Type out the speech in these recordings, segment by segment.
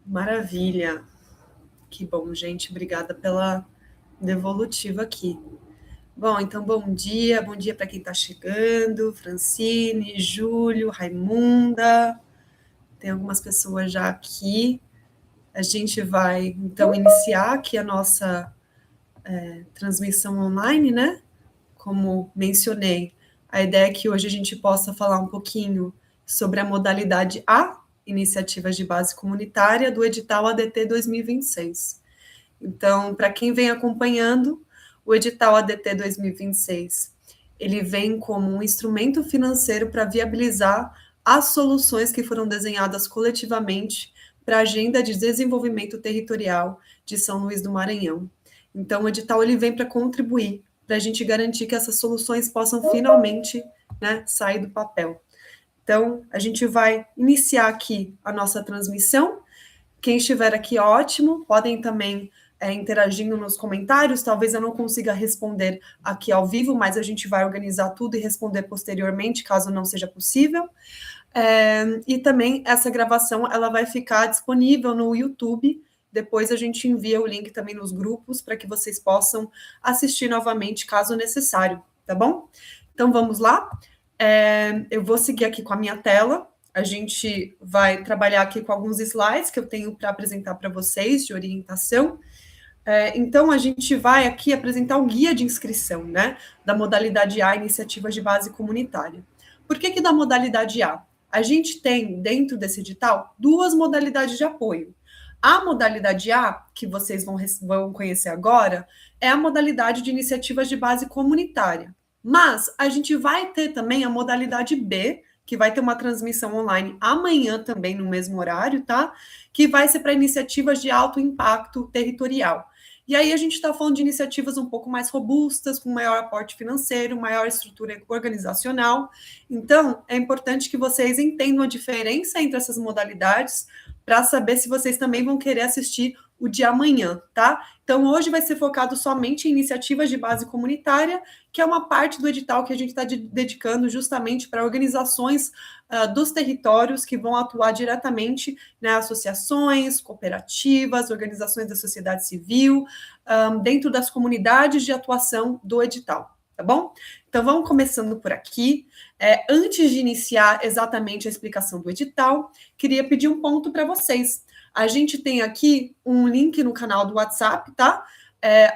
Maravilha. Que bom, gente. Obrigada pela devolutiva aqui. Bom, então bom dia para quem está chegando, Francine, Júlio, Raimunda, tem algumas pessoas já aqui. A gente vai, então, iniciar aqui a nossa transmissão online, né? Como mencionei, a ideia é que hoje a gente possa falar um pouquinho sobre a modalidade A, Iniciativas de Base Comunitária, do edital ADT 2026. Então, para quem vem acompanhando, o edital ADT 2026, ele vem como um instrumento financeiro para viabilizar as soluções que foram desenhadas coletivamente para a Agenda de Desenvolvimento Territorial de São Luís do Maranhão. Então, o edital ele vem para contribuir, para a gente garantir que essas soluções possam finalmente, né, sair do papel. Então, a gente vai iniciar aqui a nossa transmissão. Quem estiver aqui, ótimo, podem também interagindo nos comentários. Talvez eu não consiga responder aqui ao vivo, mas a gente vai organizar tudo e responder posteriormente, caso não seja possível. E também essa gravação ela vai ficar disponível no YouTube. Depois a gente envia o link também nos grupos para que vocês possam assistir novamente, caso necessário, tá bom? Então vamos lá. Eu vou seguir aqui com a minha tela. A gente vai trabalhar aqui com alguns slides que eu tenho para apresentar para vocês de orientação. Então, a gente vai aqui apresentar o guia de inscrição, né, da modalidade A, Iniciativas de Base Comunitária. Por que da modalidade A? A gente tem, dentro desse edital, duas modalidades de apoio. A modalidade A, que vocês vão conhecer agora, é a modalidade de iniciativas de base comunitária. Mas a gente vai ter também a modalidade B, que vai ter uma transmissão online amanhã também, no mesmo horário, tá? Que vai ser para iniciativas de alto impacto territorial. E aí a gente está falando de iniciativas um pouco mais robustas, com maior aporte financeiro, maior estrutura organizacional. Então, é importante que vocês entendam a diferença entre essas modalidades para saber se vocês também vão querer assistir o de amanhã, tá? Então, hoje vai ser focado somente em iniciativas de base comunitária, que é uma parte do edital que a gente está dedicando justamente para organizações dos territórios que vão atuar diretamente, né, associações, cooperativas, organizações da sociedade civil, dentro das comunidades de atuação do edital, tá bom? Então, vamos começando por aqui. Antes de iniciar exatamente a explicação do edital, queria pedir um ponto para vocês. A gente tem aqui um link no canal do WhatsApp, tá?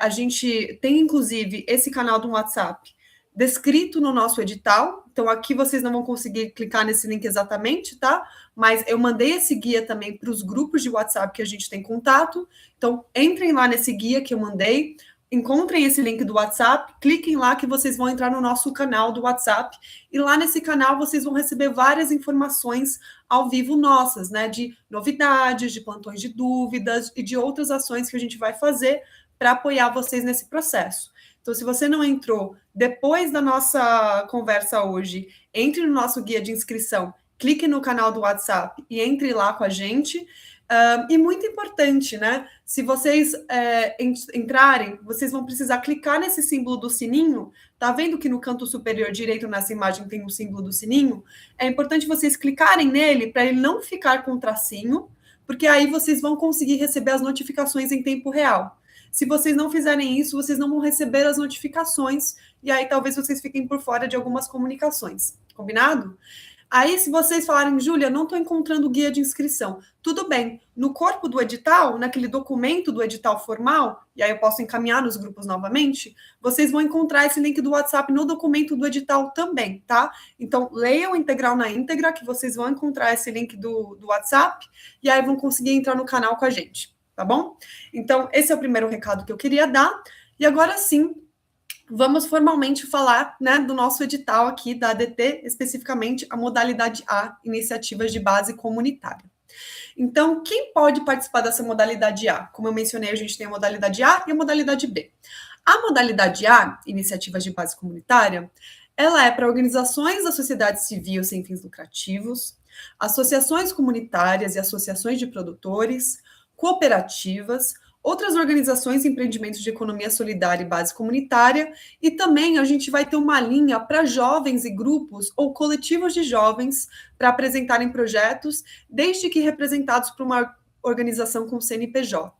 A gente tem, inclusive, esse canal do WhatsApp descrito no nosso edital. Então, aqui vocês não vão conseguir clicar nesse link exatamente, tá? Mas eu mandei esse guia também para os grupos de WhatsApp que a gente tem contato. Então, entrem lá nesse guia que eu mandei, encontrem esse link do WhatsApp, cliquem lá que vocês vão entrar no nosso canal do WhatsApp. E lá nesse canal vocês vão receber várias informações ao vivo nossas, né? De novidades, de plantões de dúvidas e de outras ações que a gente vai fazer para apoiar vocês nesse processo. Então, se você não entrou depois da nossa conversa hoje, entre no nosso guia de inscrição, clique no canal do WhatsApp e entre lá com a gente. E muito importante, né? Se vocês entrarem, vocês vão precisar clicar nesse símbolo do sininho. Tá vendo que no canto superior direito nessa imagem tem um símbolo do sininho? É importante vocês clicarem nele para ele não ficar com tracinho, porque aí vocês vão conseguir receber as notificações em tempo real. Se vocês não fizerem isso, vocês não vão receber as notificações, e aí talvez vocês fiquem por fora de algumas comunicações. Combinado? Aí, se vocês falarem, Júlia, não estou encontrando o guia de inscrição, tudo bem. No corpo do edital, naquele documento do edital formal, e aí eu posso encaminhar nos grupos novamente, vocês vão encontrar esse link do WhatsApp no documento do edital também, tá? Então, leiam Integral na íntegra, que vocês vão encontrar esse link do WhatsApp, e aí vão conseguir entrar no canal com a gente, tá bom? Então, esse é o primeiro recado que eu queria dar. E agora sim, vamos formalmente falar, né, do nosso edital aqui da ADT, especificamente a modalidade A, Iniciativas de Base Comunitária. Então, quem pode participar dessa modalidade A? Como eu mencionei, a gente tem a modalidade A e a modalidade B. A modalidade A, Iniciativas de Base Comunitária, ela é para organizações da sociedade civil sem fins lucrativos, associações comunitárias e associações de produtores, cooperativas, outras organizações e empreendimentos de economia solidária e base comunitária, e também a gente vai ter uma linha para jovens e grupos ou coletivos de jovens para apresentarem projetos, desde que representados por uma organização com CNPJ.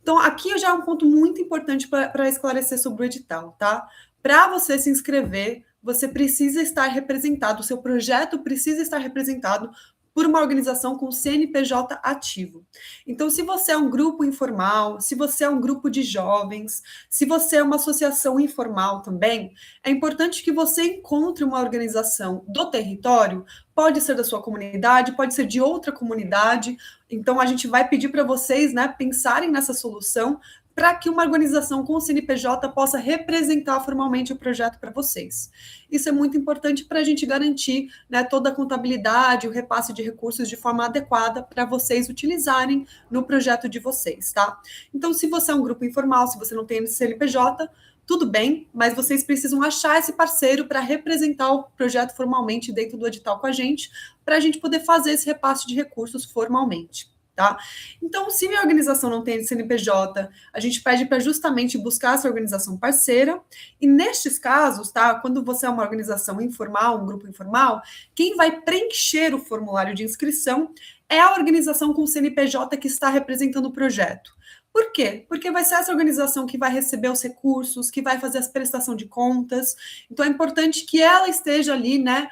Então, aqui já é um ponto muito importante para esclarecer sobre o edital, tá? Para você se inscrever, você precisa estar representado, o seu projeto precisa estar representado por uma organização com CNPJ ativo. Então, se você é um grupo informal, se você é um grupo de jovens, se você é uma associação informal também, é importante que você encontre uma organização do território, pode ser da sua comunidade, pode ser de outra comunidade. Então, a gente vai pedir para vocês, né, pensarem nessa solução para que uma organização com o CNPJ possa representar formalmente o projeto para vocês. Isso é muito importante para a gente garantir, né, toda a contabilidade, o repasse de recursos de forma adequada para vocês utilizarem no projeto de vocês, tá? Então, se você é um grupo informal, se você não tem CNPJ, tudo bem, mas vocês precisam achar esse parceiro para representar o projeto formalmente dentro do edital com a gente, para a gente poder fazer esse repasse de recursos formalmente. Tá? Então, se minha organização não tem CNPJ, a gente pede para justamente buscar essa organização parceira, e nestes casos, tá? Quando você é uma organização informal, um grupo informal, quem vai preencher o formulário de inscrição é a organização com o CNPJ que está representando o projeto. Por quê? Porque vai ser essa organização que vai receber os recursos, que vai fazer a prestação de contas. Então, é importante que ela esteja ali, né,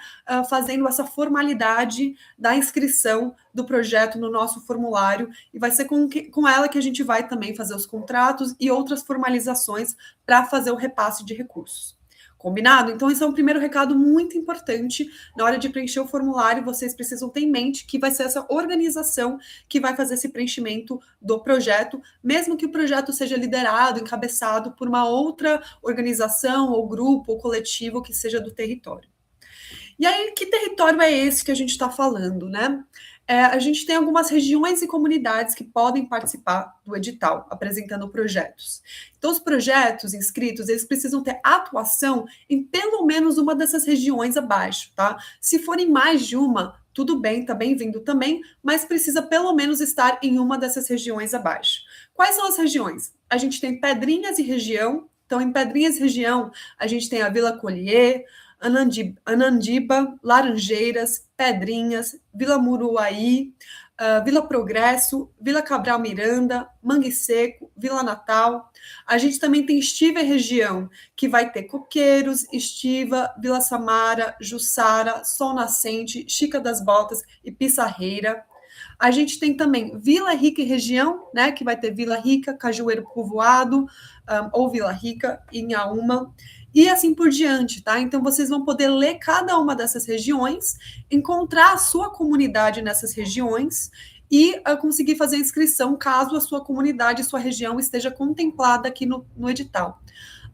fazendo essa formalidade da inscrição do projeto no nosso formulário, e vai ser com ela que a gente vai também fazer os contratos e outras formalizações para fazer o repasse de recursos. Combinado? Então, esse é um primeiro recado muito importante. Na hora de preencher o formulário, vocês precisam ter em mente que vai ser essa organização que vai fazer esse preenchimento do projeto, mesmo que o projeto seja liderado, encabeçado por uma outra organização, ou grupo, ou coletivo que seja do território. E aí, que território é esse que a gente está falando, né? A gente tem algumas regiões e comunidades que podem participar do edital, apresentando projetos. Então, os projetos inscritos, eles precisam ter atuação em pelo menos uma dessas regiões abaixo, tá? Se forem mais de uma, tudo bem, tá bem-vindo também, mas precisa pelo menos estar em uma dessas regiões abaixo. Quais são as regiões? A gente tem Pedrinhas e região. Então, em Pedrinhas e região, a gente tem a Vila Collier, Anandiba, Laranjeiras, Pedrinhas, Vila Muruaí, Vila Progresso, Vila Cabral Miranda, Mangue Seco, Vila Natal. A gente também tem Estiva e região, que vai ter Coqueiros, Estiva, Vila Samara, Jussara, Sol Nascente, Chica das Botas e Pissarreira. A gente tem também Vila Rica e região, né, que vai ter Vila Rica, Cajueiro Povoado, ou Vila Rica, Inhaúma, e assim por diante, tá? Então, vocês vão poder ler cada uma dessas regiões, encontrar a sua comunidade nessas regiões e conseguir fazer a inscrição caso a sua comunidade, sua região esteja contemplada aqui no edital.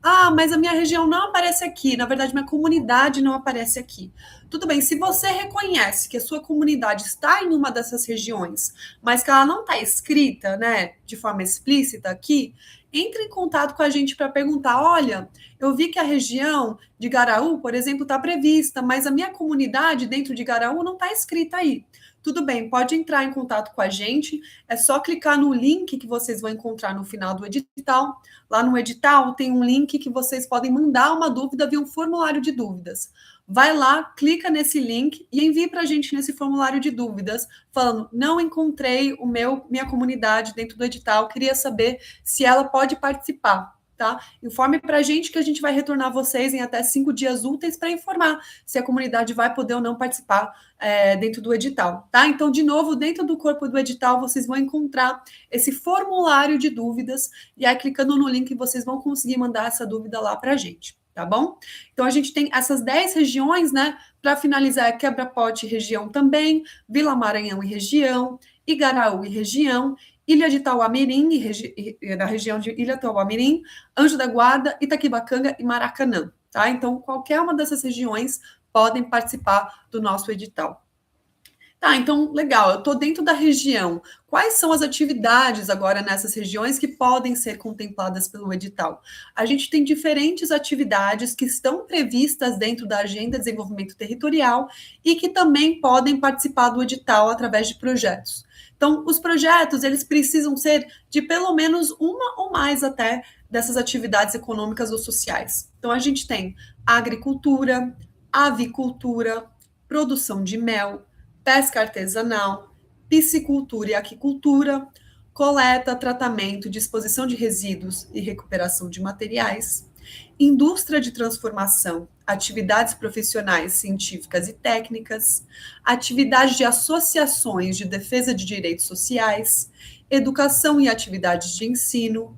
Ah, mas a minha região não aparece aqui. Na verdade, minha comunidade não aparece aqui. Tudo bem, se você reconhece que a sua comunidade está em uma dessas regiões, mas que ela não está escrita, né, de forma explícita aqui, entre em contato com a gente para perguntar: olha, eu vi que a região de Garaú, por exemplo, está prevista, mas a minha comunidade dentro de Garaú não está escrita aí. Tudo bem, pode entrar em contato com a gente, é só clicar no link que vocês vão encontrar no final do edital. Lá no edital tem um link que vocês podem mandar uma dúvida via um formulário de dúvidas. Vai lá, clica nesse link e envie para a gente nesse formulário de dúvidas, falando: não encontrei minha comunidade dentro do edital, queria saber se ela pode participar. Tá? Informe para a gente que a gente vai retornar vocês em até 5 dias úteis para informar se a comunidade vai poder ou não participar dentro do edital. Tá? Então, de novo, dentro do corpo do edital, vocês vão encontrar esse formulário de dúvidas e aí, clicando no link, vocês vão conseguir mandar essa dúvida lá para a gente. Tá bom? Então, a gente tem essas 10 regiões, né? Para finalizar, Quebra-Pote região também, Vila Maranhão e região, Igaraú e região, Ilha de Tauamirim, da região de Ilha Tauamirim, Anjo da Guarda, Itaquibacanga e Maracanã, tá? Então, qualquer uma dessas regiões podem participar do nosso edital. Tá, então, legal, eu estou dentro da região. Quais são as atividades agora nessas regiões que podem ser contempladas pelo edital? A gente tem diferentes atividades que estão previstas dentro da Agenda de Desenvolvimento Territorial e que também podem participar do edital através de projetos. Então, os projetos, eles precisam ser de pelo menos uma ou mais até dessas atividades econômicas ou sociais. Então, a gente tem agricultura, avicultura, produção de mel, pesca artesanal, piscicultura e aquicultura, coleta, tratamento, disposição de resíduos e recuperação de materiais, indústria de transformação, atividades profissionais, científicas e técnicas, atividades de associações de defesa de direitos sociais, educação e atividades de ensino,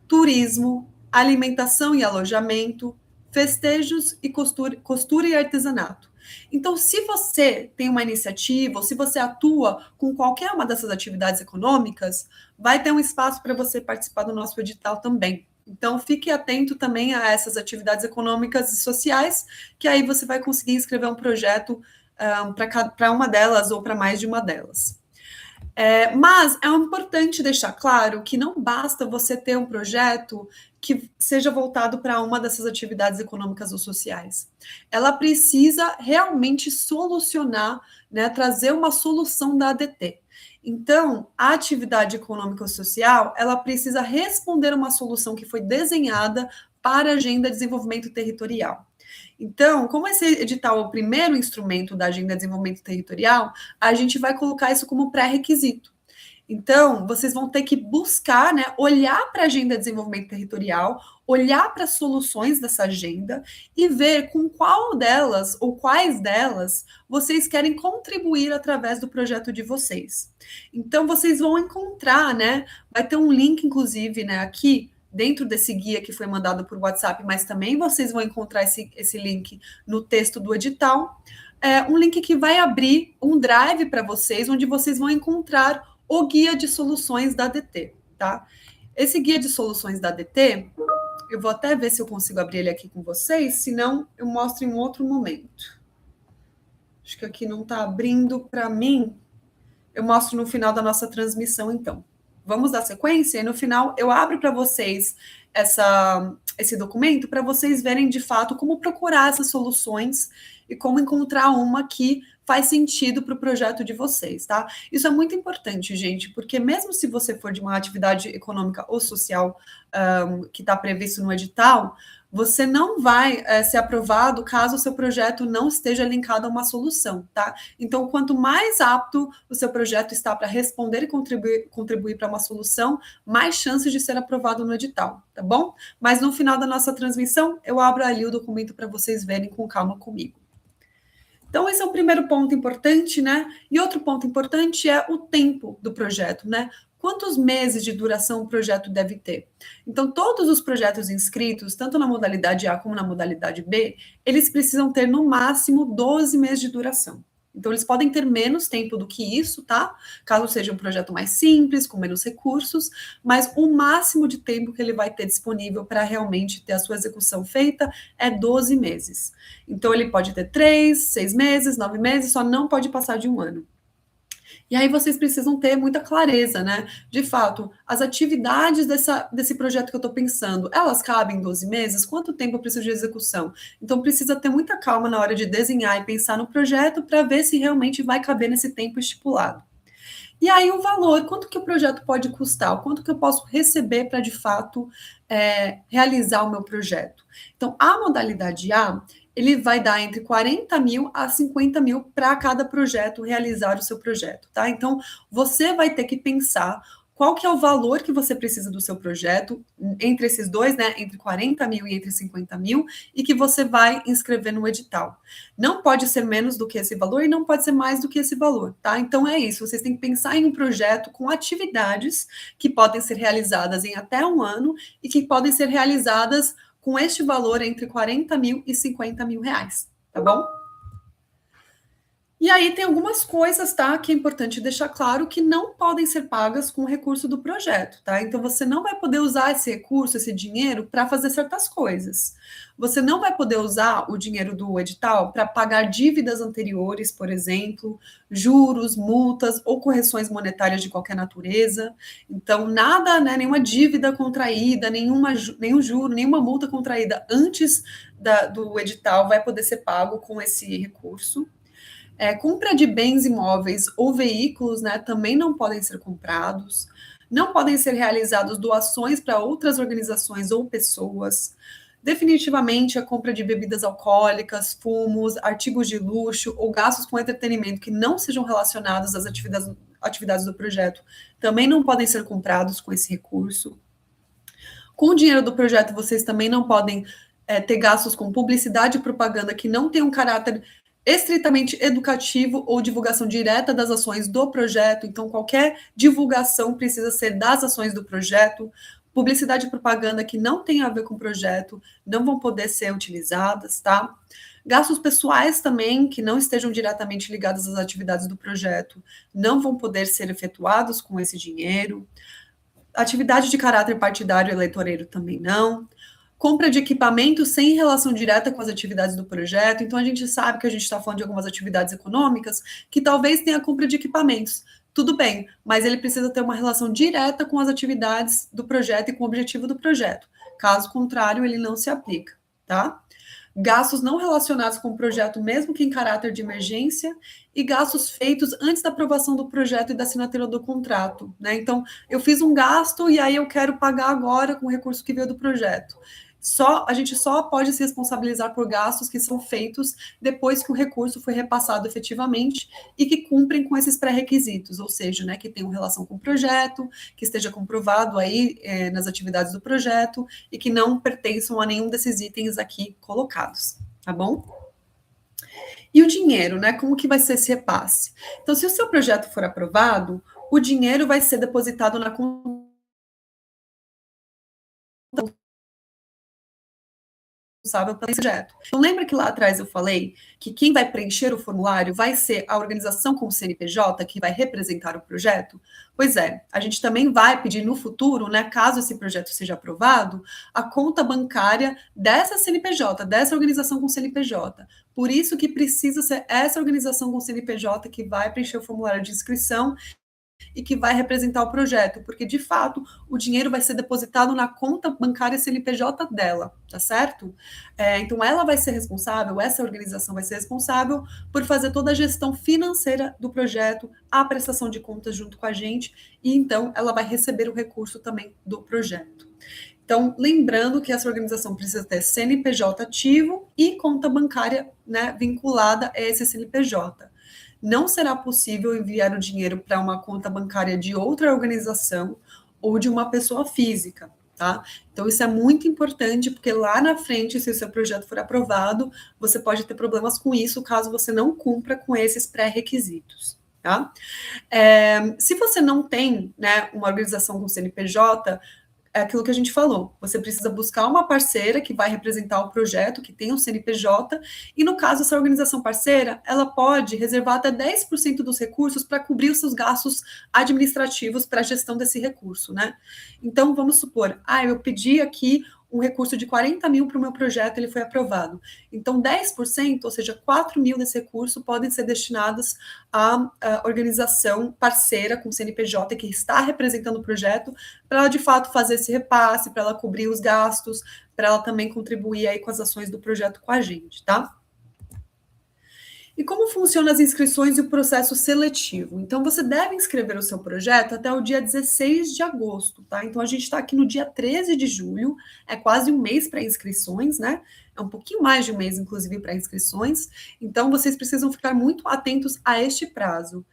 turismo, alimentação e alojamento, festejos e costura e artesanato. Então, se você tem uma iniciativa ou se você atua com qualquer uma dessas atividades econômicas, vai ter um espaço para você participar do nosso edital também. Então, fique atento também a essas atividades econômicas e sociais, que aí você vai conseguir escrever um projeto para uma delas ou para mais de uma delas. Mas é importante deixar claro que não basta você ter um projeto que seja voltado para uma dessas atividades econômicas ou sociais. Ela precisa realmente solucionar, né, trazer uma solução da ADT. Então, a atividade econômica ou social, ela precisa responder uma solução que foi desenhada para a Agenda de Desenvolvimento Territorial. Então, como esse edital é o primeiro instrumento da Agenda de Desenvolvimento Territorial, a gente vai colocar isso como pré-requisito. Então, vocês vão ter que buscar, né, olhar para a Agenda de Desenvolvimento Territorial, olhar para as soluções dessa agenda e ver com qual delas ou quais delas vocês querem contribuir através do projeto de vocês. Então, vocês vão encontrar, né, vai ter um link, inclusive, né, aqui dentro desse guia que foi mandado por WhatsApp, mas também vocês vão encontrar esse link no texto do edital. Um link que vai abrir um drive para vocês, onde vocês vão encontrar o guia de soluções da ADT, tá? Esse guia de soluções da ADT, eu vou até ver se eu consigo abrir ele aqui com vocês, senão eu mostro em um outro momento. Acho que aqui não está abrindo para mim. Eu mostro no final da nossa transmissão, então. Vamos dar sequência? E no final eu abro para vocês esse documento para vocês verem de fato como procurar essas soluções e como encontrar uma que faz sentido para o projeto de vocês, tá? Isso é muito importante, gente, porque mesmo se você for de uma atividade econômica ou social que está previsto no edital, você não vai ser aprovado caso o seu projeto não esteja linkado a uma solução, tá? Então, quanto mais apto o seu projeto está para responder e contribuir para uma solução, mais chances de ser aprovado no edital, tá bom? Mas no final da nossa transmissão, eu abro ali o documento para vocês verem com calma comigo. Então, esse é o primeiro ponto importante, né? E outro ponto importante é o tempo do projeto, né? Quantos meses de duração o projeto deve ter? Então, todos os projetos inscritos, tanto na modalidade A como na modalidade B, eles precisam ter no máximo 12 meses de duração. Então, eles podem ter menos tempo do que isso, tá? Caso seja um projeto mais simples, com menos recursos, mas o máximo de tempo que ele vai ter disponível para realmente ter a sua execução feita é 12 meses. Então, ele pode ter 3, 6 meses, 9 meses, só não pode passar de um ano. E aí vocês precisam ter muita clareza, né? De fato, as atividades desse projeto que eu estou pensando, elas cabem em 12 meses? Quanto tempo eu preciso de execução? Então, precisa ter muita calma na hora de desenhar e pensar no projeto para ver se realmente vai caber nesse tempo estipulado. E aí o valor, quanto que o projeto pode custar? Quanto que eu posso receber para, de fato, realizar o meu projeto? Então, a modalidade A, ele vai dar entre 40 mil a 50 mil para cada projeto realizar o seu projeto, tá? Então, você vai ter que pensar qual que é o valor que você precisa do seu projeto, entre esses dois, né, entre 40 mil e entre 50 mil, e que você vai inscrever no edital. Não pode ser menos do que esse valor e não pode ser mais do que esse valor, tá? Então é isso, vocês têm que pensar em um projeto com atividades que podem ser realizadas em até um ano e que podem ser realizadas com este valor entre 40 mil e 50 mil reais, tá bom? E aí tem algumas coisas, tá, que é importante deixar claro que não podem ser pagas com o recurso do projeto, tá? Então você não vai poder usar esse recurso, esse dinheiro, para fazer certas coisas. Você não vai poder usar o dinheiro do edital para pagar dívidas anteriores, por exemplo, juros, multas ou correções monetárias de qualquer natureza. Então, nada, né, nenhuma dívida contraída, nenhum juro, nenhuma multa contraída antes do edital vai poder ser pago com esse recurso. Compra de bens imóveis ou veículos, né, também não podem ser comprados, não podem ser realizadas doações para outras organizações ou pessoas. Definitivamente, a compra de bebidas alcoólicas, fumos, artigos de luxo ou gastos com entretenimento que não sejam relacionados às atividades do projeto também não podem ser comprados com esse recurso. Com o dinheiro do projeto, vocês também não podem ter gastos com publicidade e propaganda que não tem um caráter estritamente educativo ou divulgação direta das ações do projeto. Então, qualquer divulgação precisa ser das ações do projeto. Publicidade e propaganda que não tem a ver com o projeto não vão poder ser utilizadas, tá? Gastos pessoais também, que não estejam diretamente ligados às atividades do projeto, não vão poder ser efetuados com esse dinheiro. Atividade de caráter partidário e eleitoreiro também não. Compra de equipamentos sem relação direta com as atividades do projeto. Então, a gente sabe que a gente está falando de algumas atividades econômicas que talvez tenha compra de equipamentos. Tudo bem, mas ele precisa ter uma relação direta com as atividades do projeto e com o objetivo do projeto. Caso contrário, ele não se aplica, tá? Gastos não relacionados com o projeto, mesmo que em caráter de emergência, e gastos feitos antes da aprovação do projeto e da assinatura do contrato, né? Então, eu fiz um gasto e aí eu quero pagar agora com o recurso que veio do projeto. A gente só pode se responsabilizar por gastos que são feitos depois que o recurso foi repassado efetivamente e que cumprem com esses pré-requisitos, ou seja, né, que tenham relação com o projeto, que esteja comprovado aí nas atividades do projeto e que não pertençam a nenhum desses itens aqui colocados, tá bom? E o dinheiro, né? Como que vai ser esse repasse? Então, se o seu projeto for aprovado, o dinheiro vai ser depositado na conta responsável pelo projeto. Então, lembra que lá atrás eu falei que quem vai preencher o formulário vai ser a organização com o CNPJ que vai representar o projeto? Pois é, a gente também vai pedir no futuro, né, caso esse projeto seja aprovado, a conta bancária dessa CNPJ, dessa organização com CNPJ. Por isso que precisa ser essa organização com CNPJ que vai preencher o formulário de inscrição e que vai representar o projeto, porque de fato o dinheiro vai ser depositado na conta bancária CNPJ dela, tá certo? Então ela vai ser responsável, essa organização vai ser responsável por fazer toda a gestão financeira do projeto, a prestação de contas junto com a gente, e então ela vai receber o recurso também do projeto. Então, lembrando que essa organização precisa ter CNPJ ativo e conta bancária, né, vinculada a esse CNPJ. Não será possível enviar o dinheiro para uma conta bancária de outra organização ou de uma pessoa física, tá? Então, isso é muito importante, porque lá na frente, se o seu projeto for aprovado, você pode ter problemas com isso, caso você não cumpra com esses pré-requisitos, tá? Se você não tem, né, uma organização com CNPJ, é aquilo que a gente falou, você precisa buscar uma parceira que vai representar o projeto, que tem um CNPJ, e no caso, essa organização parceira, ela pode reservar até 10% dos recursos para cobrir os seus gastos administrativos para a gestão desse recurso, né? Então, vamos supor, eu pedi aqui um recurso de 40 mil para o meu projeto, ele foi aprovado. Então, 10%, ou seja, 4 mil desse recurso podem ser destinados à organização parceira com CNPJ que está representando o projeto, para ela, de fato, fazer esse repasse, para ela cobrir os gastos, para ela também contribuir aí com as ações do projeto com a gente, tá? E como funcionam as inscrições e o processo seletivo? Então, você deve inscrever o seu projeto até o dia 16 de agosto, tá? Então, a gente está aqui no dia 13 de julho, é quase um mês para inscrições, né? É um pouquinho mais de um mês, inclusive, para inscrições. Então, vocês precisam ficar muito atentos a este prazo.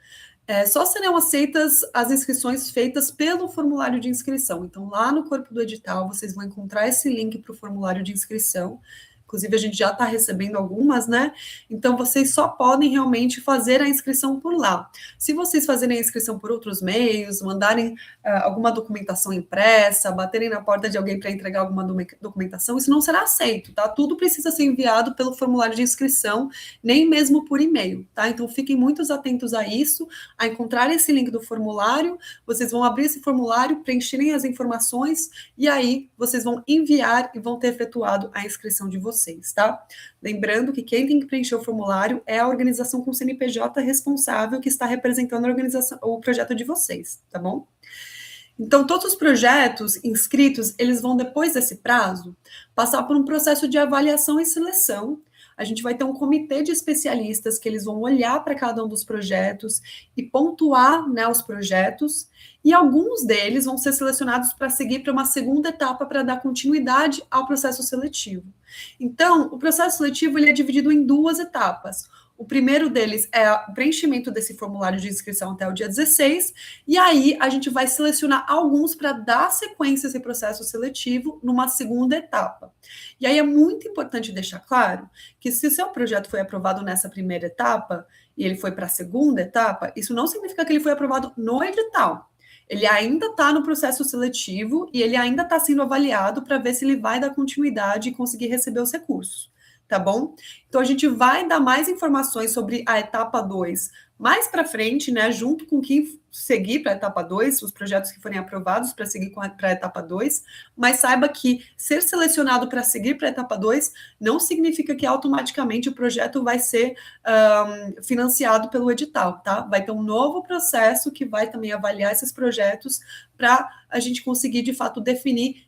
Só serão aceitas as inscrições feitas pelo formulário de inscrição. Então, lá no corpo do edital, vocês vão encontrar esse link para o formulário de inscrição. Inclusive, a gente já está recebendo algumas, né? Então, vocês só podem realmente fazer a inscrição por lá. Se vocês fazerem a inscrição por outros meios, mandarem alguma documentação impressa, baterem na porta de alguém para entregar alguma documentação, isso não será aceito, tá? Tudo precisa ser enviado pelo formulário de inscrição, nem mesmo por e-mail, tá? Então, fiquem muito atentos a isso, a encontrar esse link do formulário, vocês vão abrir esse formulário, preencherem as informações, e aí vocês vão enviar e vão ter efetuado a inscrição de vocês, tá? Lembrando que quem tem que preencher o formulário é a organização com CNPJ responsável que está representando a organização, o projeto de vocês, tá bom? Então, todos os projetos inscritos, eles vão, depois desse prazo, passar por um processo de avaliação e seleção. A gente vai ter um comitê de especialistas que eles vão olhar para cada um dos projetos e pontuar, né, os projetos, e alguns deles vão ser selecionados para seguir para uma segunda etapa para dar continuidade ao processo seletivo. Então, o processo seletivo ele é dividido em duas etapas. O primeiro deles é o preenchimento desse formulário de inscrição até o dia 16, e aí a gente vai selecionar alguns para dar sequência a esse processo seletivo numa segunda etapa. E aí é muito importante deixar claro que se o seu projeto foi aprovado nessa primeira etapa e ele foi para a segunda etapa, isso não significa que ele foi aprovado no edital. Ele ainda está no processo seletivo e ele ainda está sendo avaliado para ver se ele vai dar continuidade e conseguir receber os recursos, tá bom? Então a gente vai dar mais informações sobre a etapa 2 mais para frente, né, junto com quem seguir para a etapa 2, os projetos que forem aprovados para seguir para a etapa 2, mas saiba que ser selecionado para seguir para a etapa 2 não significa que automaticamente o projeto vai ser financiado pelo edital, tá? Vai ter um novo processo que vai também avaliar esses projetos para a gente conseguir, de fato, definir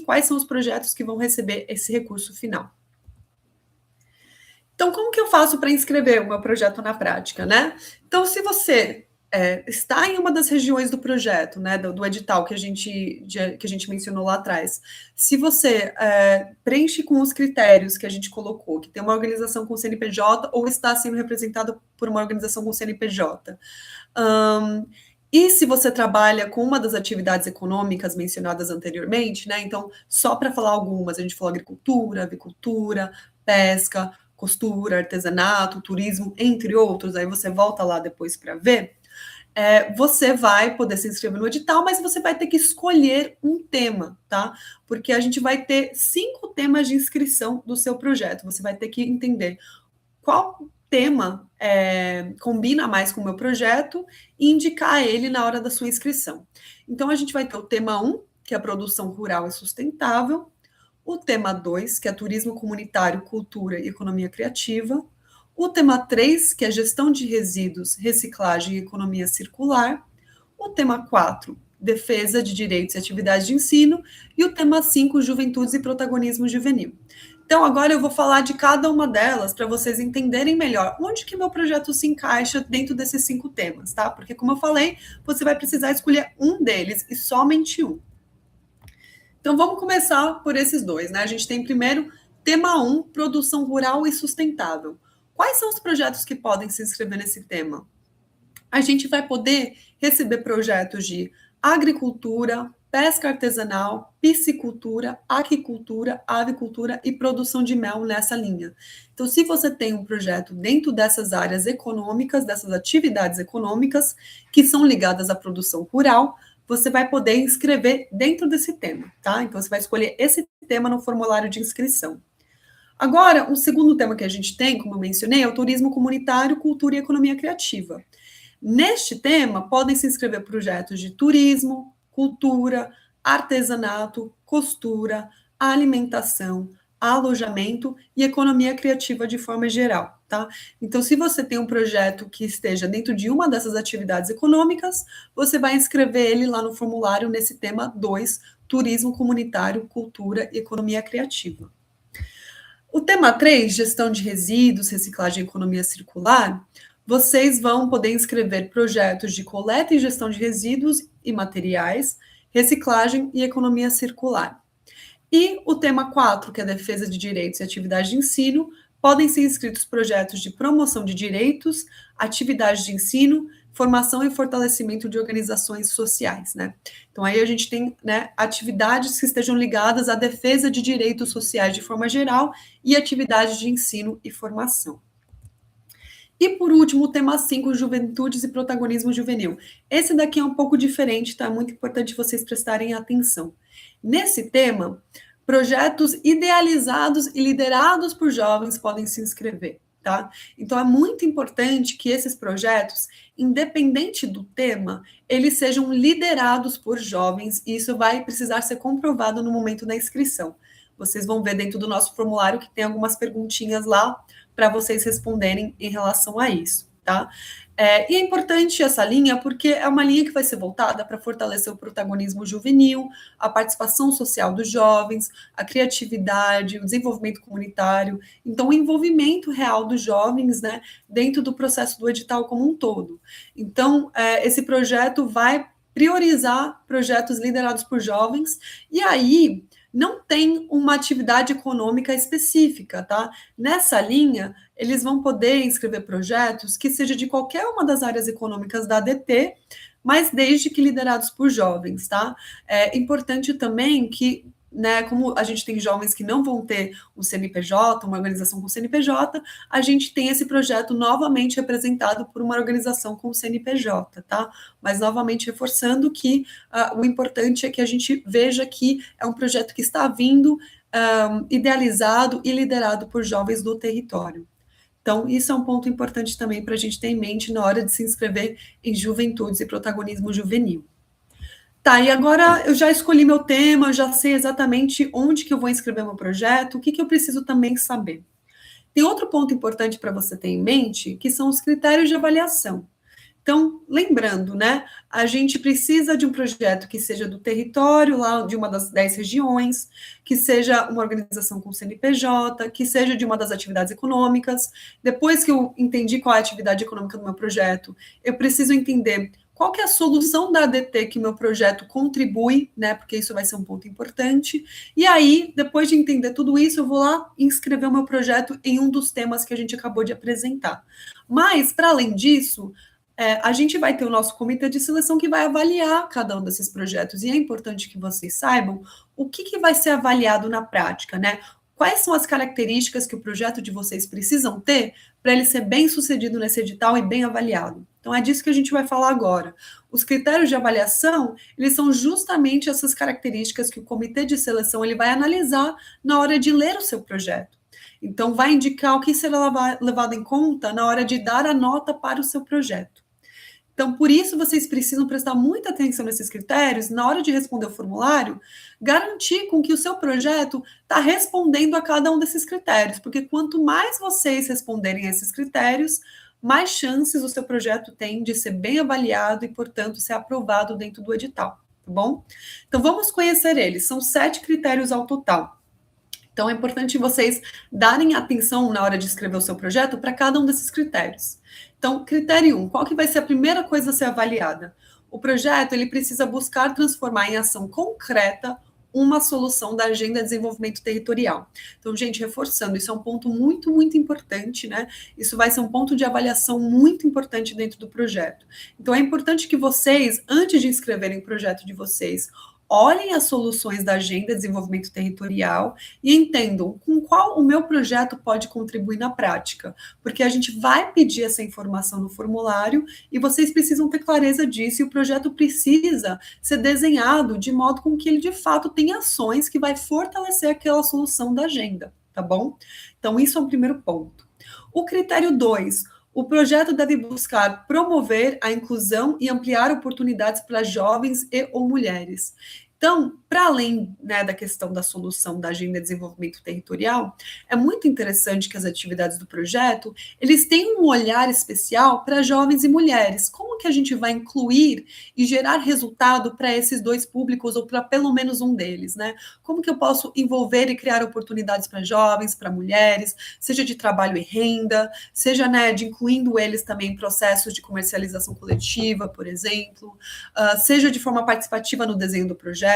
quais são os projetos que vão receber esse recurso final. Então, como que eu faço para inscrever o meu projeto na prática, né? Então, se você está em uma das regiões do projeto, né, do edital que a gente mencionou lá atrás, se você preenche com os critérios que a gente colocou, que tem uma organização com CNPJ ou está sendo representado por uma organização com CNPJ, e se você trabalha com uma das atividades econômicas mencionadas anteriormente, né? Então, só para falar algumas, a gente falou agricultura, avicultura, pesca, costura, artesanato, turismo, entre outros, aí você volta lá depois para ver, você vai poder se inscrever no edital, mas você vai ter que escolher um tema, tá? Porque a gente vai ter 5 temas de inscrição do seu projeto. Você vai ter que entender qual tema combina mais com o meu projeto e indicar ele na hora da sua inscrição. Então, a gente vai ter o tema 1, que é a produção rural e sustentável, o tema 2, que é turismo comunitário, cultura e economia criativa, o tema 3, que é gestão de resíduos, reciclagem e economia circular, o tema 4, defesa de direitos e atividades de ensino, e o tema 5, juventudes e protagonismo juvenil. Então, agora eu vou falar de cada uma delas para vocês entenderem melhor onde que meu projeto se encaixa dentro desses 5 temas, tá? Porque, como eu falei, você vai precisar escolher um deles e somente um. Então, vamos começar por esses dois, né? A gente tem primeiro tema 1, produção rural e sustentável. Quais são os projetos que podem se inscrever nesse tema? A gente vai poder receber projetos de agricultura, pesca artesanal, piscicultura, aquicultura, avicultura e produção de mel nessa linha. Então, se você tem um projeto dentro dessas áreas econômicas, dessas atividades econômicas que são ligadas à produção rural, você vai poder inscrever dentro desse tema, tá? Então, você vai escolher esse tema no formulário de inscrição. Agora, o segundo tema que a gente tem, como eu mencionei, é o turismo comunitário, cultura e economia criativa. Neste tema, podem se inscrever projetos de turismo, cultura, artesanato, costura, alimentação, alojamento e economia criativa de forma geral, tá? Então, se você tem um projeto que esteja dentro de uma dessas atividades econômicas, você vai inscrever ele lá no formulário nesse tema 2, turismo comunitário, cultura e economia criativa. O tema 3, gestão de resíduos, reciclagem e economia circular, vocês vão poder inscrever projetos de coleta e gestão de resíduos e materiais, reciclagem e economia circular. E o tema 4, que é a defesa de direitos e atividade de ensino, podem ser inscritos projetos de promoção de direitos, atividades de ensino, formação e fortalecimento de organizações sociais, né? Então, aí a gente tem, né, atividades que estejam ligadas à defesa de direitos sociais de forma geral e atividades de ensino e formação. E, por último, o tema 5, juventudes e protagonismo juvenil. Esse daqui é um pouco diferente, tá? É muito importante vocês prestarem atenção. Nesse tema, projetos idealizados e liderados por jovens podem se inscrever, tá? Então, é muito importante que esses projetos, independente do tema, eles sejam liderados por jovens, e isso vai precisar ser comprovado no momento da inscrição. Vocês vão ver dentro do nosso formulário que tem algumas perguntinhas lá para vocês responderem em relação a isso, tá? E é importante essa linha porque é uma linha que vai ser voltada para fortalecer o protagonismo juvenil, a participação social dos jovens, a criatividade, o desenvolvimento comunitário, então o envolvimento real dos jovens, né, dentro do processo do edital como um todo. Então, esse projeto vai priorizar projetos liderados por jovens, e aí não tem uma atividade econômica específica, tá? Nessa linha, eles vão poder inscrever projetos que seja de qualquer uma das áreas econômicas da ADT, mas desde que liderados por jovens, tá? É importante também que, né, como a gente tem jovens que não vão ter o CNPJ, uma organização com CNPJ, a gente tem esse projeto novamente representado por uma organização com CNPJ, tá? Mas novamente reforçando que o importante é que a gente veja que é um projeto que está vindo idealizado e liderado por jovens do território. Então, isso é um ponto importante também para a gente ter em mente na hora de se inscrever em Juventudes e Protagonismo Juvenil. Tá, e agora eu já escolhi meu tema, já sei exatamente onde que eu vou inscrever meu projeto, o que que eu preciso também saber. Tem outro ponto importante para você ter em mente, que são os critérios de avaliação. Então, lembrando, né, a gente precisa de um projeto que seja do território, lá de uma das 10 regiões, que seja uma organização com CNPJ, que seja de uma das atividades econômicas. Depois que eu entendi qual é a atividade econômica do meu projeto, eu preciso entender qual que é a solução da ADT que o meu projeto contribui, né, porque isso vai ser um ponto importante. E aí, depois de entender tudo isso, eu vou lá inscrever o meu projeto em um dos temas que a gente acabou de apresentar. Mas, para além disso, a gente vai ter o nosso comitê de seleção que vai avaliar cada um desses projetos, e é importante que vocês saibam o que, que vai ser avaliado na prática, né? Quais são as características que o projeto de vocês precisam ter para ele ser bem sucedido nesse edital e bem avaliado. Então, é disso que a gente vai falar agora. Os critérios de avaliação, eles são justamente essas características que o comitê de seleção ele vai analisar na hora de ler o seu projeto. Então, vai indicar o que será levado em conta na hora de dar a nota para o seu projeto. Então, por isso, vocês precisam prestar muita atenção nesses critérios, na hora de responder o formulário, garantir com que o seu projeto está respondendo a cada um desses critérios, porque quanto mais vocês responderem a esses critérios, mais chances o seu projeto tem de ser bem avaliado e, portanto, ser aprovado dentro do edital, tá bom? Então, vamos conhecer eles. São 7 critérios ao total. Então, é importante vocês darem atenção na hora de escrever o seu projeto para cada um desses critérios. Então, critério 1, qual que vai ser a primeira coisa a ser avaliada? O projeto ele precisa buscar transformar em ação concreta uma solução da Agenda de Desenvolvimento Territorial. Então, gente, reforçando, isso é um ponto muito, muito importante, né? Isso vai ser um ponto de avaliação muito importante dentro do projeto. Então, é importante que vocês, antes de inscreverem o projeto de vocês, olhem as soluções da Agenda de Desenvolvimento Territorial e entendam com qual o meu projeto pode contribuir na prática, porque a gente vai pedir essa informação no formulário e vocês precisam ter clareza disso, e o projeto precisa ser desenhado de modo com que ele, de fato, tenha ações que vai fortalecer aquela solução da agenda, tá bom? Então, isso é o primeiro ponto. O critério 2, o projeto deve buscar promover a inclusão e ampliar oportunidades para jovens e ou mulheres. Então, para além, né, da questão da solução da Agenda de Desenvolvimento Territorial, é muito interessante que as atividades do projeto, eles tenham um olhar especial para jovens e mulheres. Como que a gente vai incluir e gerar resultado para esses dois públicos, ou para pelo menos um deles, né? Como que eu posso envolver e criar oportunidades para jovens, para mulheres, seja de trabalho e renda, seja, né, de incluindo eles também em processos de comercialização coletiva, por exemplo, seja de forma participativa no desenho do projeto,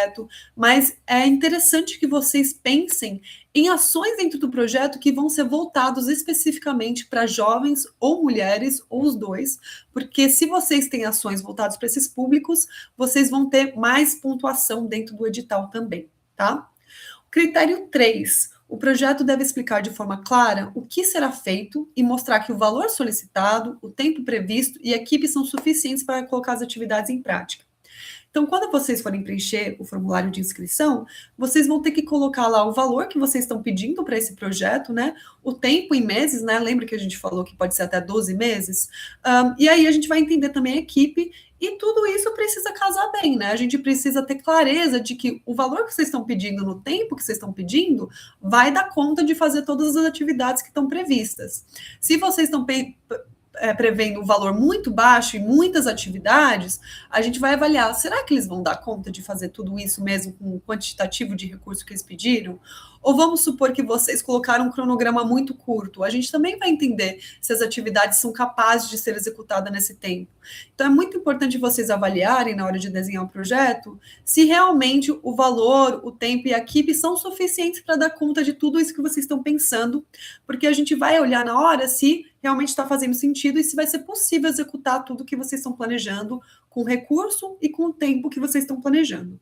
mas é interessante que vocês pensem em ações dentro do projeto que vão ser voltados especificamente para jovens ou mulheres, ou os dois, porque se vocês têm ações voltadas para esses públicos, vocês vão ter mais pontuação dentro do edital também, tá? Critério 3. O projeto deve explicar de forma clara o que será feito e mostrar que o valor solicitado, o tempo previsto e a equipe são suficientes para colocar as atividades em prática. Então, quando vocês forem preencher o formulário de inscrição, vocês vão ter que colocar lá o valor que vocês estão pedindo para esse projeto, né? O tempo em meses, né? Lembra que a gente falou que pode ser até 12 meses? E aí a gente vai entender também a equipe, e tudo isso precisa casar bem, né? A gente precisa ter clareza de que o valor que vocês estão pedindo no tempo que vocês estão pedindo vai dar conta de fazer todas as atividades que estão previstas. Se vocês estão prevendo um valor muito baixo e muitas atividades, a gente vai avaliar, será que eles vão dar conta de fazer tudo isso mesmo com o quantitativo de recurso que eles pediram? Ou vamos supor que vocês colocaram um cronograma muito curto, a gente também vai entender se as atividades são capazes de ser executadas nesse tempo. Então, é muito importante vocês avaliarem, na hora de desenhar um projeto, se realmente o valor, o tempo e a equipe são suficientes para dar conta de tudo isso que vocês estão pensando, porque a gente vai olhar na hora se realmente está fazendo sentido e se vai ser possível executar tudo que vocês estão planejando com o recurso e com o tempo que vocês estão planejando.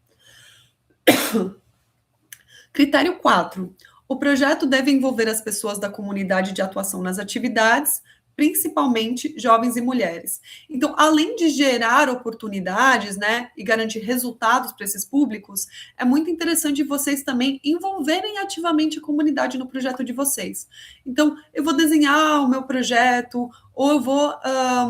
Critério 4. O projeto deve envolver as pessoas da comunidade de atuação nas atividades, principalmente jovens e mulheres. Então, além de gerar oportunidades, né, e garantir resultados para esses públicos, é muito interessante vocês também envolverem ativamente a comunidade no projeto de vocês. Então, eu vou desenhar o meu projeto, ou eu vou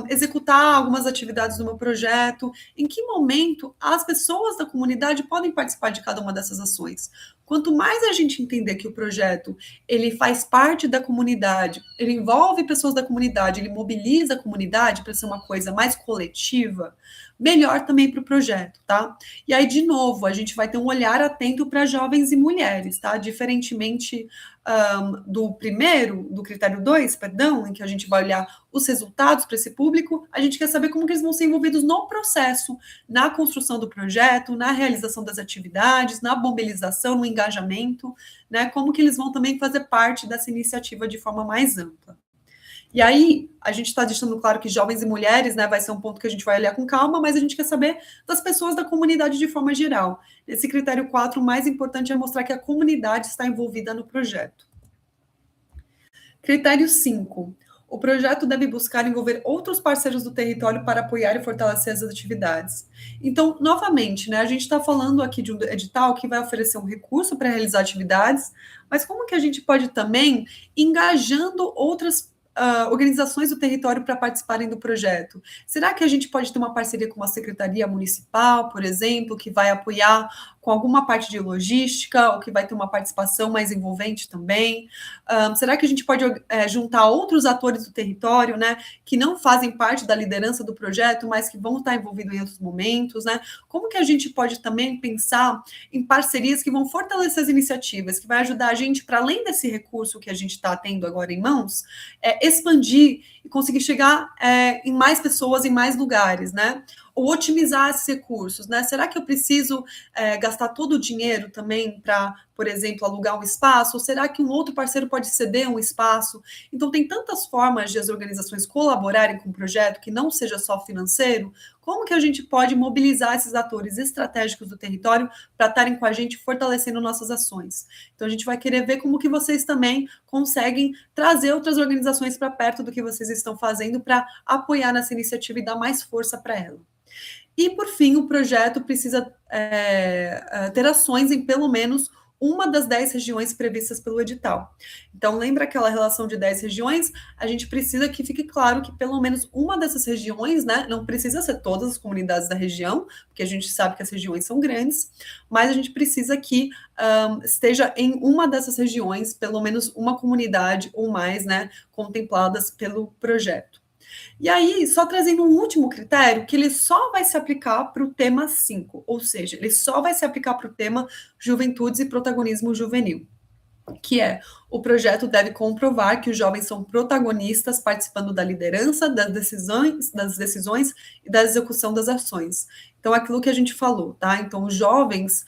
executar algumas atividades do meu projeto. Em que momento as pessoas da comunidade podem participar de cada uma dessas ações? Quanto mais a gente entender que o projeto ele faz parte da comunidade, ele envolve pessoas da comunidade, ele mobiliza a comunidade para ser uma coisa mais coletiva, melhor também para o projeto, tá? E aí, de novo, a gente vai ter um olhar atento para jovens e mulheres, tá? Diferentemente do critério 2, perdão, em que a gente vai olhar os resultados para esse público, a gente quer saber como que eles vão ser envolvidos no processo, na construção do projeto, na realização das atividades, na mobilização, no engajamento, né? Como que eles vão também fazer parte dessa iniciativa de forma mais ampla. E aí, a gente está deixando claro que jovens e mulheres, né, vai ser um ponto que a gente vai olhar com calma, mas a gente quer saber das pessoas da comunidade de forma geral. Esse critério 4, o mais importante é mostrar que a comunidade está envolvida no projeto. Critério 5. O projeto deve buscar envolver outros parceiros do território para apoiar e fortalecer as atividades. Então, novamente, né, a gente está falando aqui de um edital que vai oferecer um recurso para realizar atividades, mas como que a gente pode também engajando outras organizações do território para participarem do projeto? Será que a gente pode ter uma parceria com uma secretaria municipal, por exemplo, que vai apoiar com alguma parte de logística, ou que vai ter uma participação mais envolvente também? Será que a gente pode juntar outros atores do território, né, que não fazem parte da liderança do projeto, mas que vão estar envolvidos em outros momentos, né? Como que a gente pode também pensar em parcerias que vão fortalecer as iniciativas, que vai ajudar a gente, para além desse recurso que a gente está tendo agora em mãos, expandir e conseguir chegar em mais pessoas, em mais lugares, né? Ou otimizar esses recursos, né? Será que eu preciso gastar todo o dinheiro também para, por exemplo, alugar um espaço? Ou será que um outro parceiro pode ceder um espaço? Então, tem tantas formas de as organizações colaborarem com o projeto que não seja só financeiro. Como que a gente pode mobilizar esses atores estratégicos do território para estarem com a gente fortalecendo nossas ações? Então, a gente vai querer ver como que vocês também conseguem trazer outras organizações para perto do que vocês estão fazendo para apoiar nessa iniciativa e dar mais força para ela. E, por fim, o projeto precisa ter ações em pelo menos uma das 10 regiões previstas pelo edital. Então, lembra aquela relação de 10 regiões? A gente precisa que fique claro que pelo menos uma dessas regiões, né, não precisa ser todas as comunidades da região, porque a gente sabe que as regiões são grandes, mas a gente precisa que esteja em uma dessas regiões, pelo menos uma comunidade ou mais, né, contempladas pelo projeto. E aí, só trazendo um último critério, que ele só vai se aplicar para o tema 5, ou seja, ele só vai se aplicar para o tema juventudes e protagonismo juvenil, que é: o projeto deve comprovar que os jovens são protagonistas, participando da liderança, das decisões e da execução das ações. Então, aquilo que a gente falou, tá? Então, os jovens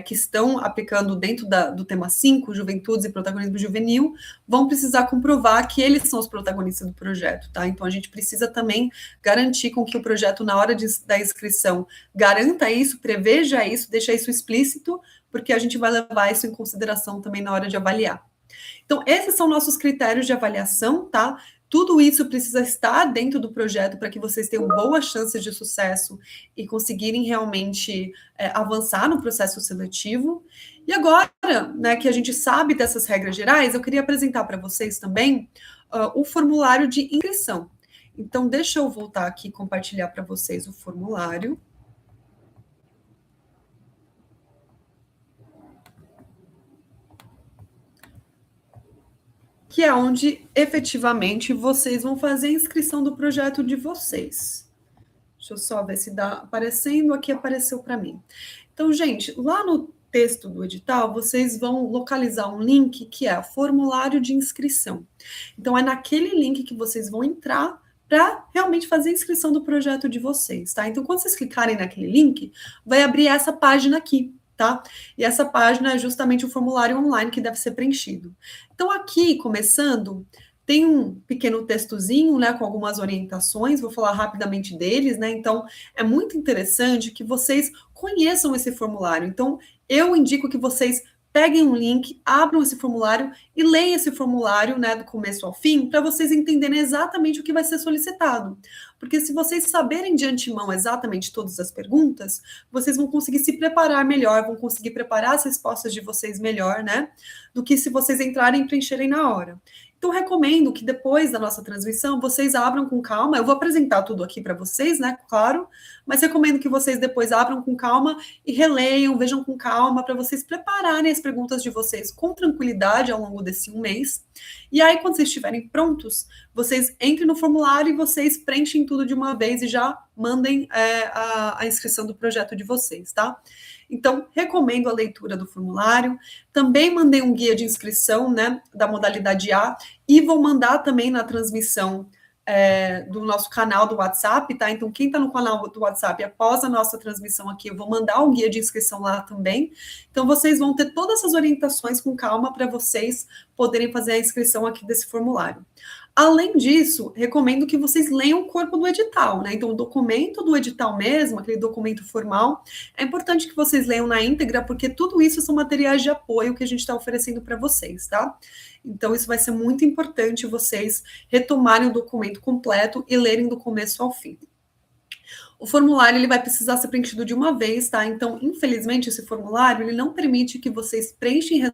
que estão aplicando dentro do tema 5, juventudes e protagonismo juvenil, vão precisar comprovar que eles são os protagonistas do projeto, tá? Então, a gente precisa também garantir com que o projeto, na hora da inscrição, garanta isso, preveja isso, deixa isso explícito, porque a gente vai levar isso em consideração também na hora de avaliar. Então, esses são nossos critérios de avaliação, tá? Tudo isso precisa estar dentro do projeto para que vocês tenham boas chances de sucesso e conseguirem realmente avançar no processo seletivo. E agora, né, que a gente sabe dessas regras gerais, eu queria apresentar para vocês também o formulário de inscrição. Então, deixa eu voltar aqui e compartilhar para vocês o formulário. Que é onde efetivamente vocês vão fazer a inscrição do projeto de vocês. Deixa eu só ver se está aparecendo. Aqui apareceu para mim. Então, gente, lá no texto do edital, vocês vão localizar um link que é formulário de inscrição. Então, é naquele link que vocês vão entrar para realmente fazer a inscrição do projeto de vocês, tá? Então, quando vocês clicarem naquele link, vai abrir essa página aqui, tá? E essa página é justamente o formulário online que deve ser preenchido. Então, aqui, começando, tem um pequeno textozinho, né, com algumas orientações, vou falar rapidamente deles, né? Então, é muito interessante que vocês conheçam esse formulário. Então, eu indico que vocês peguem um link, abram esse formulário e leiam esse formulário, né, do começo ao fim, para vocês entenderem exatamente o que vai ser solicitado. Porque se vocês saberem de antemão exatamente todas as perguntas, vocês vão conseguir se preparar melhor, vão conseguir preparar as respostas de vocês melhor, né, do que se vocês entrarem e preencherem na hora. Então, recomendo que depois da nossa transmissão, vocês abram com calma. Eu vou apresentar tudo aqui para vocês, né? Claro, mas recomendo que vocês depois abram com calma e releiam, vejam com calma, para vocês prepararem as perguntas de vocês com tranquilidade ao longo desse um mês. E aí, quando vocês estiverem prontos, vocês entrem no formulário e vocês preenchem tudo de uma vez e já mandem a inscrição do projeto de vocês, tá? Então, recomendo a leitura do formulário. Também mandei um guia de inscrição, né, da modalidade A, e vou mandar também na transmissão do nosso canal do WhatsApp, tá? Então, quem está no canal do WhatsApp, após a nossa transmissão aqui, eu vou mandar o guia de inscrição lá também. Então, vocês vão ter todas essas orientações com calma para vocês poderem fazer a inscrição aqui desse formulário. Além disso, recomendo que vocês leiam o corpo do edital, né? Então, o documento do edital mesmo, aquele documento formal, é importante que vocês leiam na íntegra, porque tudo isso são materiais de apoio que a gente está oferecendo para vocês, tá? Então, isso vai ser muito importante vocês retomarem o documento completo e lerem do começo ao fim. O formulário ele vai precisar ser preenchido de uma vez, tá? Então, infelizmente, esse formulário ele não permite que vocês preenchem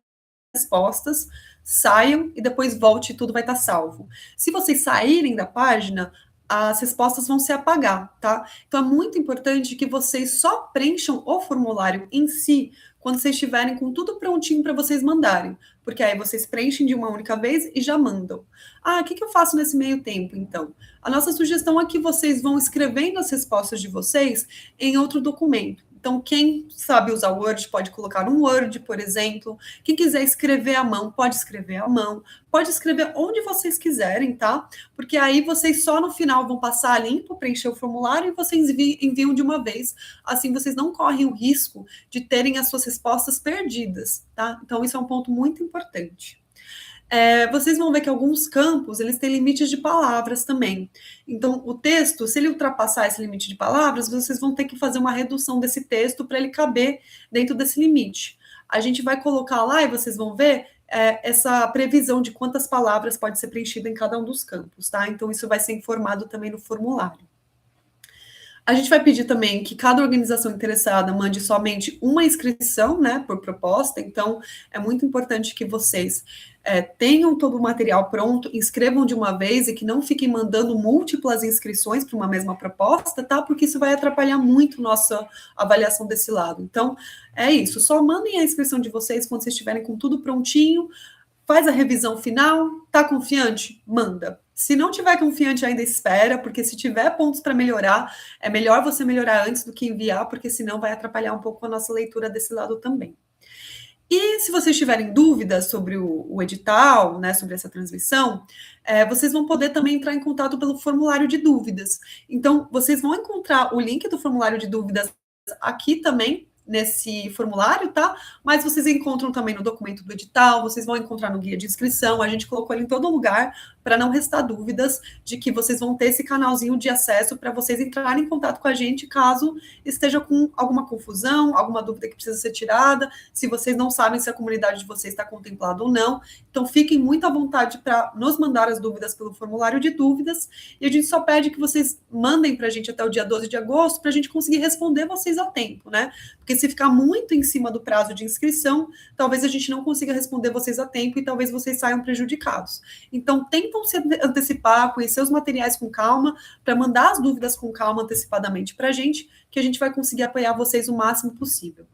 respostas, saiam e depois volte e tudo vai estar salvo. Se vocês saírem da página, as respostas vão se apagar, tá? Então é muito importante que vocês só preencham o formulário em si quando vocês estiverem com tudo prontinho para vocês mandarem, porque aí vocês preenchem de uma única vez e já mandam. Ah, o que eu faço nesse meio tempo, então? A nossa sugestão é que vocês vão escrevendo as respostas de vocês em outro documento. Então, quem sabe usar o Word pode colocar um Word, por exemplo. Quem quiser escrever à mão, pode escrever à mão. Pode escrever onde vocês quiserem, tá? Porque aí vocês só no final vão passar limpo, preencher o formulário e vocês enviam de uma vez. Assim, vocês não correm o risco de terem as suas respostas perdidas, tá? Então, isso é um ponto muito importante. Vocês vão ver que alguns campos, eles têm limites de palavras também. Então, o texto, se ele ultrapassar esse limite de palavras, vocês vão ter que fazer uma redução desse texto para ele caber dentro desse limite. A gente vai colocar lá e vocês vão ver essa previsão de quantas palavras pode ser preenchida em cada um dos campos, tá? Então, isso vai ser informado também no formulário. A gente vai pedir também que cada organização interessada mande somente uma inscrição, né, por proposta. Então, é muito importante que vocês tenham todo o material pronto, inscrevam de uma vez e que não fiquem mandando múltiplas inscrições para uma mesma proposta, tá? Porque isso vai atrapalhar muito nossa avaliação desse lado. Então, é isso. Só mandem a inscrição de vocês quando vocês estiverem com tudo prontinho. Faz a revisão final, tá confiante? Manda. Se não tiver confiante ainda, espera, porque se tiver pontos para melhorar, é melhor você melhorar antes do que enviar, porque senão vai atrapalhar um pouco a nossa leitura desse lado também. E se vocês tiverem dúvidas sobre o edital, né, sobre essa transmissão, vocês vão poder também entrar em contato pelo formulário de dúvidas. Então, vocês vão encontrar o link do formulário de dúvidas aqui também, nesse formulário, tá? Mas vocês encontram também no documento do edital, vocês vão encontrar no guia de inscrição, a gente colocou ele em todo lugar para não restar dúvidas de que vocês vão ter esse canalzinho de acesso para vocês entrarem em contato com a gente caso esteja com alguma confusão, alguma dúvida que precisa ser tirada, se vocês não sabem se a comunidade de vocês está contemplada ou não. Então, fiquem muito à vontade para nos mandar as dúvidas pelo formulário de dúvidas e a gente só pede que vocês mandem para a gente até o dia 12 de agosto para a gente conseguir responder vocês a tempo, né? Porque se ficar muito em cima do prazo de inscrição, talvez a gente não consiga responder vocês a tempo e talvez vocês saiam prejudicados. Então, tentam se antecipar, conhecer os materiais com calma, para mandar as dúvidas com calma antecipadamente para a gente, que a gente vai conseguir apoiar vocês o máximo possível.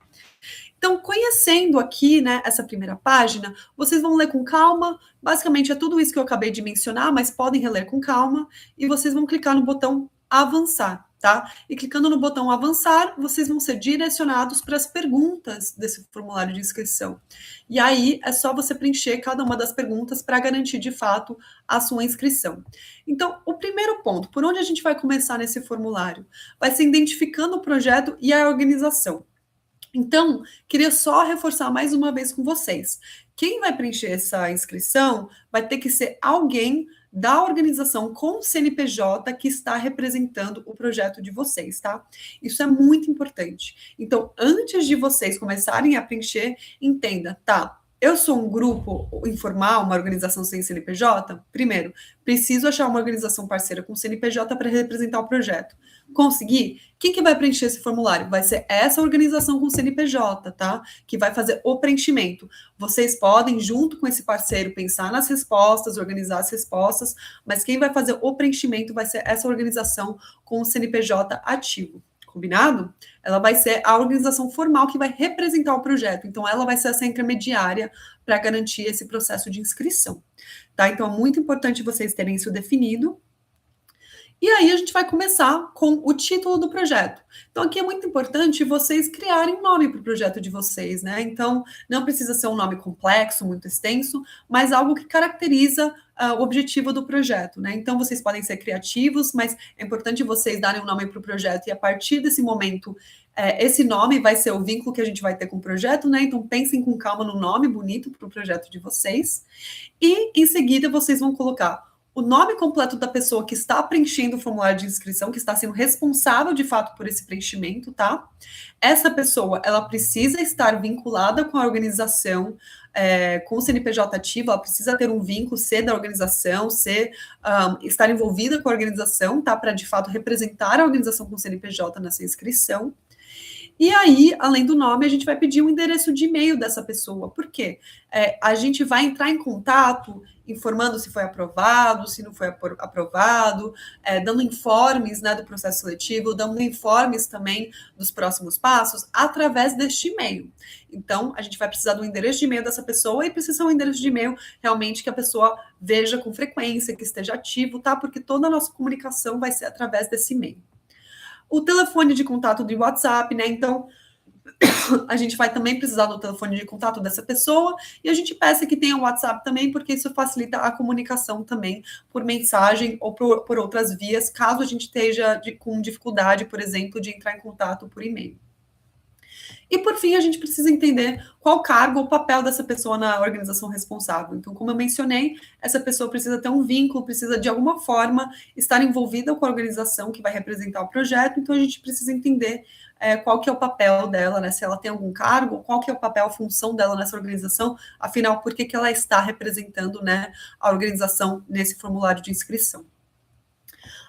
Então, conhecendo aqui, né, essa primeira página, vocês vão ler com calma, basicamente é tudo isso que eu acabei de mencionar, mas podem reler com calma, e vocês vão clicar no botão avançar. tá? E clicando no botão avançar, vocês vão ser direcionados para as perguntas desse formulário de inscrição. E aí é só você preencher cada uma das perguntas para garantir de fato a sua inscrição. Então, o primeiro ponto, por onde a gente vai começar nesse formulário? Vai ser identificando o projeto e a organização. Então, queria só reforçar mais uma vez com vocês. Quem vai preencher essa inscrição vai ter que ser alguém da organização com CNPJ que está representando o projeto de vocês, tá? Isso é muito importante. Então, antes de vocês começarem a preencher, entenda, tá? Eu sou um grupo informal, uma organização sem CNPJ? Primeiro, preciso achar uma organização parceira com CNPJ para representar o projeto. Conseguir? Quem que vai preencher esse formulário? Vai ser essa organização com CNPJ, tá? Que vai fazer o preenchimento. Vocês podem, junto com esse parceiro, pensar nas respostas, organizar as respostas, mas quem vai fazer o preenchimento vai ser essa organização com o CNPJ ativo. Combinado? Ela vai ser a organização formal que vai representar o projeto. Então, ela vai ser essa intermediária para garantir esse processo de inscrição. Tá? Então, é muito importante vocês terem isso definido. E aí a gente vai começar com o título do projeto. Então, aqui é muito importante vocês criarem um nome para o projeto de vocês, né? Então, não precisa ser um nome complexo, muito extenso, mas algo que caracteriza o objetivo do projeto, né? Então, vocês podem ser criativos, mas é importante vocês darem um nome para o projeto e a partir desse momento, esse nome vai ser o vínculo que a gente vai ter com o projeto, né? Então, pensem com calma no nome bonito para o projeto de vocês. E, em seguida, vocês vão colocar o nome completo da pessoa que está preenchendo o formulário de inscrição, que está sendo responsável de fato por esse preenchimento, tá? Essa pessoa, ela precisa estar vinculada com a organização, com o CNPJ ativo, ela precisa ter um vínculo, ser da organização, estar envolvida com a organização, tá? Para de fato representar a organização com o CNPJ nessa inscrição. E aí, além do nome, a gente vai pedir um endereço de e-mail dessa pessoa. Por quê? A gente vai entrar em contato informando se foi aprovado, se não foi aprovado, dando informes, né, do processo seletivo, dando informes também dos próximos passos através deste e-mail. Então, a gente vai precisar do endereço de e-mail dessa pessoa e precisa ser um endereço de e-mail realmente que a pessoa veja com frequência, que esteja ativo, tá? Porque toda a nossa comunicação vai ser através desse e-mail. O telefone de contato do WhatsApp, né? Então, a gente vai também precisar do telefone de contato dessa pessoa e a gente peça que tenha o WhatsApp também, porque isso facilita a comunicação também por mensagem ou por outras vias, caso a gente esteja com dificuldade, por exemplo, de entrar em contato por e-mail. E, por fim, a gente precisa entender qual cargo ou papel dessa pessoa na organização responsável. Então, como eu mencionei, essa pessoa precisa ter um vínculo, precisa, de alguma forma, estar envolvida com a organização que vai representar o projeto. Então, a gente precisa entender qual que é o papel dela, né? Se ela tem algum cargo, qual que é o papel, a função dela nessa organização, afinal, por que ela está representando, né, a organização nesse formulário de inscrição.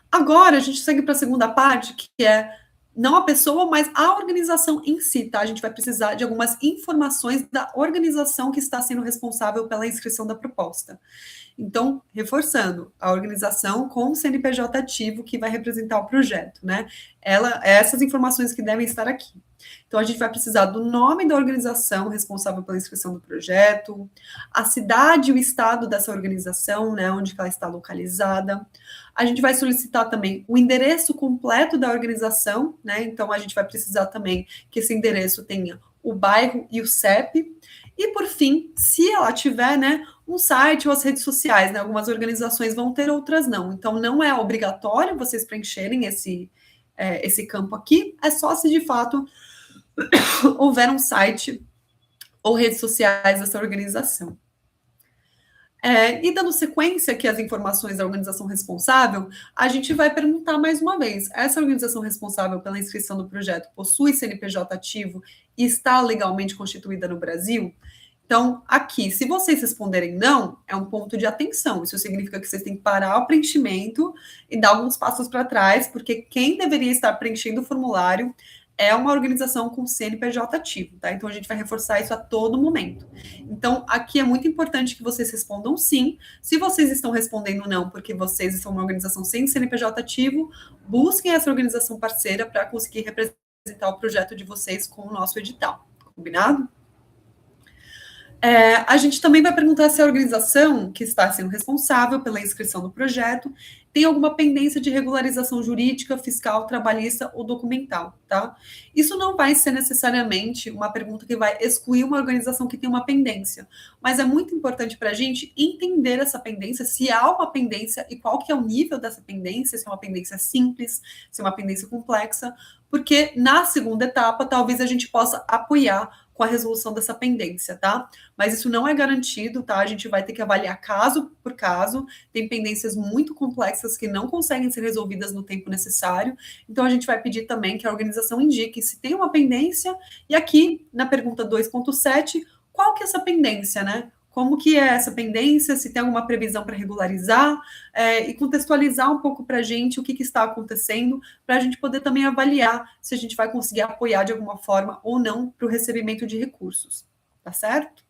Agora, a gente segue para a segunda parte, que é não a pessoa, mas a organização em si, tá? A gente vai precisar de algumas informações da organização que está sendo responsável pela inscrição da proposta. Então, reforçando, a organização com o CNPJ ativo que vai representar o projeto, né? Essas informações que devem estar aqui. Então, a gente vai precisar do nome da organização responsável pela inscrição do projeto, a cidade e o estado dessa organização, né? Onde ela está localizada. A gente vai solicitar também o endereço completo da organização, né? Então, a gente vai precisar também que esse endereço tenha o bairro e o CEP. E, por fim, se ela tiver, né, um site ou as redes sociais, né? Algumas organizações vão ter, outras não. Então, não é obrigatório vocês preencherem esse campo aqui, é só se de fato houver um site ou redes sociais dessa organização. E dando sequência aqui às informações da organização responsável, a gente vai perguntar mais uma vez: essa organização responsável pela inscrição do projeto possui CNPJ ativo e está legalmente constituída no Brasil? Então, aqui, se vocês responderem não, é um ponto de atenção. Isso significa que vocês têm que parar o preenchimento e dar alguns passos para trás, porque quem deveria estar preenchendo o formulário é uma organização com CNPJ ativo, tá? Então, a gente vai reforçar isso a todo momento. Então, aqui é muito importante que vocês respondam sim. Se vocês estão respondendo não, porque vocês são uma organização sem CNPJ ativo, busquem essa organização parceira para conseguir representar o projeto de vocês com o nosso edital. Combinado? A gente também vai perguntar se a organização que está sendo responsável pela inscrição do projeto tem alguma pendência de regularização jurídica, fiscal, trabalhista ou documental, tá? Isso não vai ser necessariamente uma pergunta que vai excluir uma organização que tem uma pendência, mas é muito importante para a gente entender essa pendência, se há uma pendência e qual que é o nível dessa pendência, se é uma pendência simples, se é uma pendência complexa, porque na segunda etapa, talvez a gente possa apoiar com a resolução dessa pendência, tá? Mas isso não é garantido, tá? A gente vai ter que avaliar caso por caso. Tem pendências muito complexas que não conseguem ser resolvidas no tempo necessário. Então, a gente vai pedir também que a organização indique se tem uma pendência. E aqui, na pergunta 2.7, qual que é essa pendência, né? Como que é essa pendência, se tem alguma previsão para regularizar, e contextualizar um pouco para a gente o que está acontecendo, para a gente poder também avaliar se a gente vai conseguir apoiar de alguma forma ou não para o recebimento de recursos, tá certo?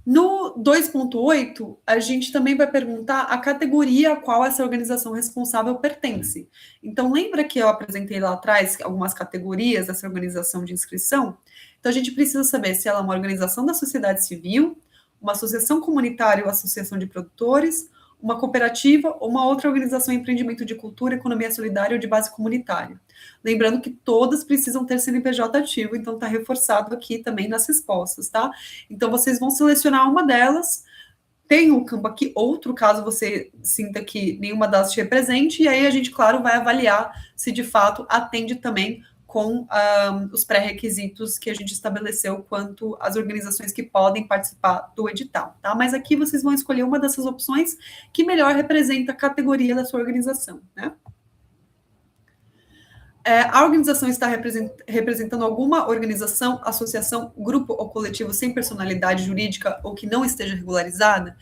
No 2.8, a gente também vai perguntar a categoria a qual essa organização responsável pertence. Então, lembra que eu apresentei lá atrás algumas categorias dessa organização de inscrição? Então, a gente precisa saber se ela é uma organização da sociedade civil, uma associação comunitária ou associação de produtores, uma cooperativa ou uma outra organização em empreendimento de cultura, economia solidária ou de base comunitária. Lembrando que todas precisam ter CNPJ ativo, então está reforçado aqui também nas respostas, tá? Então, vocês vão selecionar uma delas, tem um campo aqui, outro, caso você sinta que nenhuma delas te represente, e aí a gente, claro, vai avaliar se de fato atende também com os pré-requisitos que a gente estabeleceu quanto às organizações que podem participar do edital, tá? Mas aqui vocês vão escolher uma dessas opções que melhor representa a categoria da sua organização, né? A organização está representando alguma organização, associação, grupo ou coletivo sem personalidade jurídica ou que não esteja regularizada?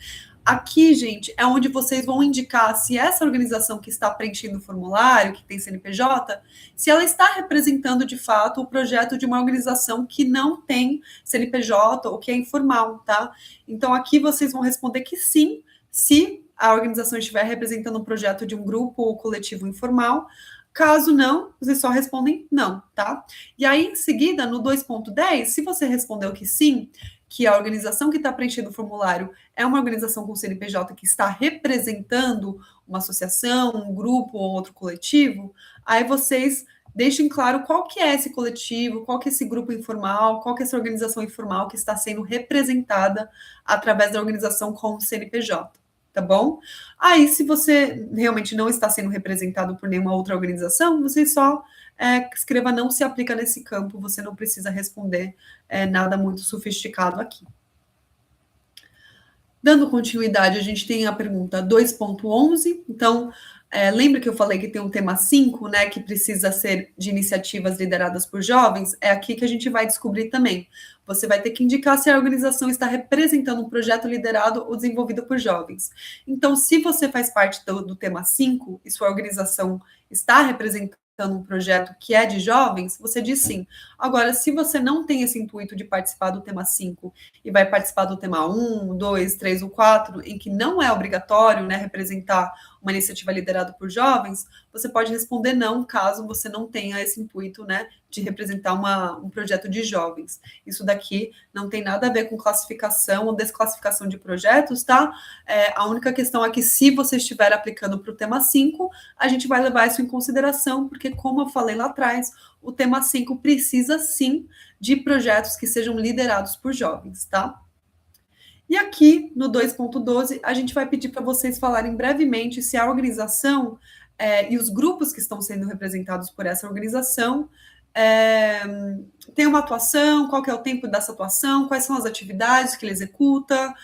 Aqui, gente, é onde vocês vão indicar se essa organização que está preenchendo o formulário, que tem CNPJ, se ela está representando de fato o projeto de uma organização que não tem CNPJ ou que é informal, tá? Então, aqui vocês vão responder que sim, se a organização estiver representando um projeto de um grupo ou coletivo informal. Caso não, vocês só respondem não, tá? E aí, em seguida, no 2.10, se você respondeu que sim, que a organização que está preenchendo o formulário é uma organização com CNPJ que está representando uma associação, um grupo ou outro coletivo, aí vocês deixem claro qual que é esse coletivo, qual que é esse grupo informal, qual que é essa organização informal que está sendo representada através da organização com CNPJ. Tá bom? Aí, se você realmente não está sendo representado por nenhuma outra organização, você só escreva não se aplica nesse campo, você não precisa responder nada muito sofisticado aqui. Dando continuidade, a gente tem a pergunta 2.11, então, lembra que eu falei que tem um tema 5, né, que precisa ser de iniciativas lideradas por jovens? É aqui que a gente vai descobrir também. Você vai ter que indicar se a organização está representando um projeto liderado ou desenvolvido por jovens. Então, se você faz parte do tema 5 e sua organização está representando um projeto que é de jovens, você diz sim. Agora, se você não tem esse intuito de participar do tema 5 e vai participar do tema 1, 2, 3 ou 4, em que não é obrigatório, né, representar uma iniciativa liderada por jovens, você pode responder não, caso você não tenha esse intuito, né, de representar um projeto de jovens. Isso daqui não tem nada a ver com classificação ou desclassificação de projetos, tá? A única questão é que se você estiver aplicando para o tema 5, a gente vai levar isso em consideração, porque como eu falei lá atrás, o tema 5 precisa sim de projetos que sejam liderados por jovens, tá? E aqui, no 2.12, a gente vai pedir para vocês falarem brevemente se a organização e os grupos que estão sendo representados por essa organização tem uma atuação, qual que é o tempo dessa atuação, quais são as atividades que ele executa.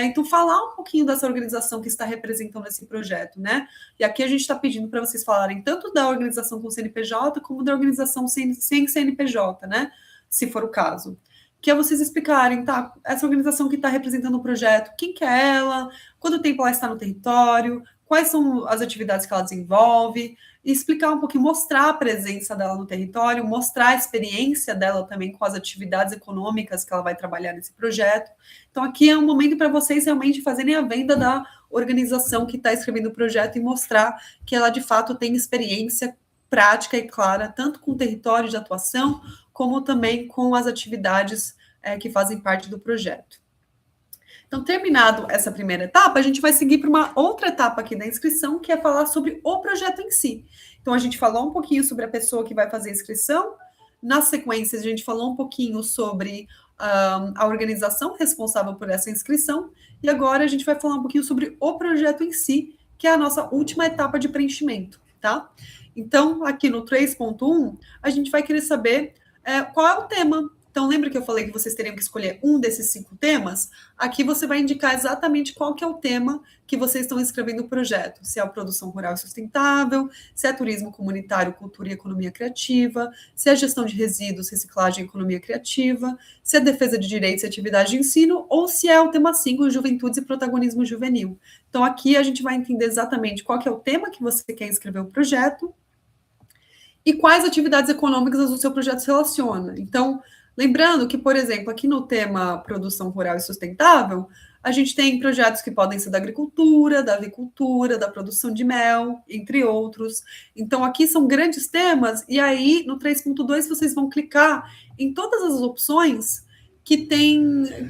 Então, falar um pouquinho dessa organização que está representando esse projeto, né? E aqui a gente está pedindo para vocês falarem tanto da organização com CNPJ como da organização sem CNPJ, né? Se for o caso. Que é vocês explicarem, tá? Essa organização que está representando o projeto, quem que é ela, quanto tempo ela está no território, quais são as atividades que ela desenvolve, e explicar um pouquinho, mostrar a presença dela no território, mostrar a experiência dela também com as atividades econômicas que ela vai trabalhar nesse projeto. Então, aqui é um momento para vocês realmente fazerem a venda da organização que está escrevendo o projeto e mostrar que ela, de fato, tem experiência prática e clara, tanto com o território de atuação, como também com as atividades que fazem parte do projeto. Então, terminado essa primeira etapa, a gente vai seguir para uma outra etapa aqui da inscrição, que é falar sobre o projeto em si. Então, a gente falou um pouquinho sobre a pessoa que vai fazer a inscrição. Na sequência, a gente falou um pouquinho sobre a organização responsável por essa inscrição. E agora a gente vai falar um pouquinho sobre o projeto em si, que é a nossa última etapa de preenchimento, tá? Então, aqui no 3.1, a gente vai querer saber qual é o tema. Então, lembra que eu falei que vocês teriam que escolher um desses 5 temas? Aqui você vai indicar exatamente qual que é o tema que vocês estão escrevendo o projeto. Se é a produção rural e sustentável, se é turismo comunitário, cultura e economia criativa, se é gestão de resíduos, reciclagem e economia criativa, se é defesa de direitos e atividade de ensino, ou se é o tema 5, juventudes e protagonismo juvenil. Então, aqui a gente vai entender exatamente qual que é o tema que você quer escrever o projeto e quais atividades econômicas o seu projeto se relaciona. Então, lembrando que, por exemplo, aqui no tema produção rural e sustentável, a gente tem projetos que podem ser da agricultura, da avicultura, da produção de mel, entre outros. Então, aqui são grandes temas, e aí no 3.2 vocês vão clicar em todas as opções que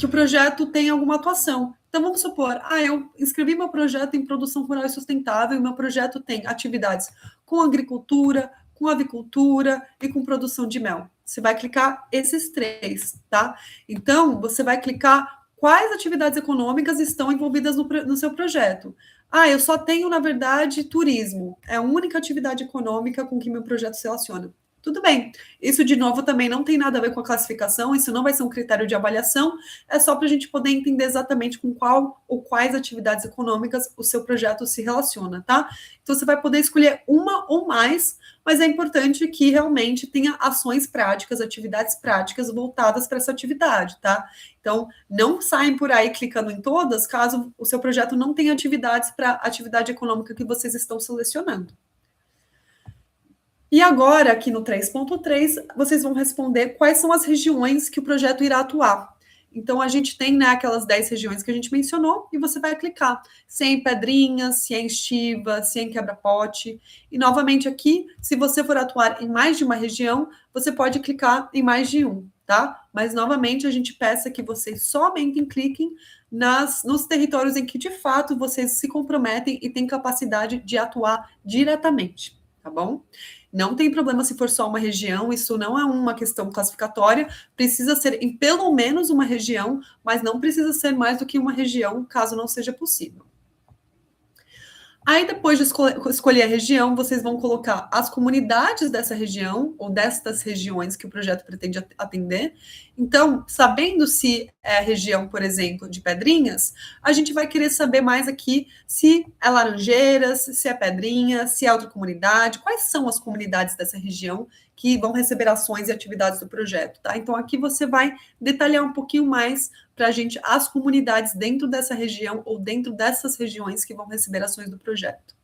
o projeto tem alguma atuação. Então, vamos supor, eu escrevi meu projeto em produção rural e sustentável, e meu projeto tem atividades com agricultura, com avicultura e com produção de mel. Você vai clicar esses 3, tá? Então, você vai clicar quais atividades econômicas estão envolvidas no seu projeto. Eu só tenho, na verdade, turismo. É a única atividade econômica com que meu projeto se relaciona. Tudo bem. Isso, de novo, também não tem nada a ver com a classificação, isso não vai ser um critério de avaliação, é só para a gente poder entender exatamente com qual ou quais atividades econômicas o seu projeto se relaciona, tá? Então, você vai poder escolher uma ou mais, mas é importante que realmente tenha ações práticas, atividades práticas voltadas para essa atividade, tá? Então, não saem por aí clicando em todas, caso o seu projeto não tenha atividades para a atividade econômica que vocês estão selecionando. E agora, aqui no 3.3, vocês vão responder quais são as regiões que o projeto irá atuar. Então, a gente tem, né, aquelas 10 regiões que a gente mencionou, e você vai clicar se é em Pedrinhas, se é em Estiva, se é em Quebra-Pote. E, novamente, aqui, se você for atuar em mais de uma região, você pode clicar em mais de um, tá? Mas, novamente, a gente peça que vocês somente cliquem nos territórios em que, de fato, vocês se comprometem e têm capacidade de atuar diretamente, tá bom? Não tem problema se for só uma região, isso não é uma questão classificatória, precisa ser em pelo menos uma região, mas não precisa ser mais do que uma região, caso não seja possível. Aí, depois de escolher a região, vocês vão colocar as comunidades dessa região, ou destas regiões que o projeto pretende atender. Então, sabendo se é a região, por exemplo, de Pedrinhas, a gente vai querer saber mais aqui se é Laranjeiras, se é Pedrinhas, se é outra comunidade, quais são as comunidades dessa região que vão receber ações e atividades do projeto, tá? Então, aqui você vai detalhar um pouquinho mais para a gente as comunidades dentro dessa região ou dentro dessas regiões que vão receber ações do projeto.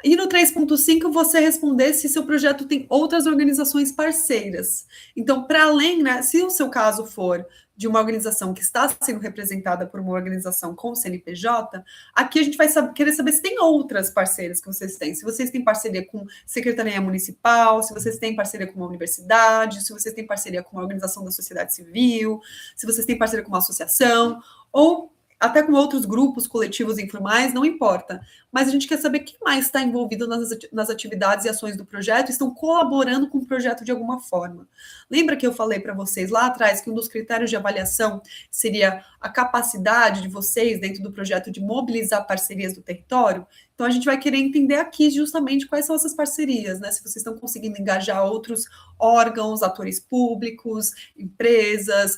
E no 3.5, você responder se seu projeto tem outras organizações parceiras. Então, para além, né, se o seu caso for de uma organização que está sendo representada por uma organização com CNPJ, aqui a gente vai querer saber se tem outras parceiras que vocês têm. Se vocês têm parceria com Secretaria Municipal, se vocês têm parceria com uma universidade, se vocês têm parceria com uma organização da sociedade civil, se vocês têm parceria com uma associação, ou até com outros grupos coletivos informais, não importa. Mas a gente quer saber quem mais está envolvido nas atividades e ações do projeto e estão colaborando com o projeto de alguma forma. Lembra que eu falei para vocês lá atrás que um dos critérios de avaliação seria a capacidade de vocês, dentro do projeto, de mobilizar parcerias do território? Então, a gente vai querer entender aqui justamente quais são essas parcerias, né? Se vocês estão conseguindo engajar outros órgãos, atores públicos, empresas,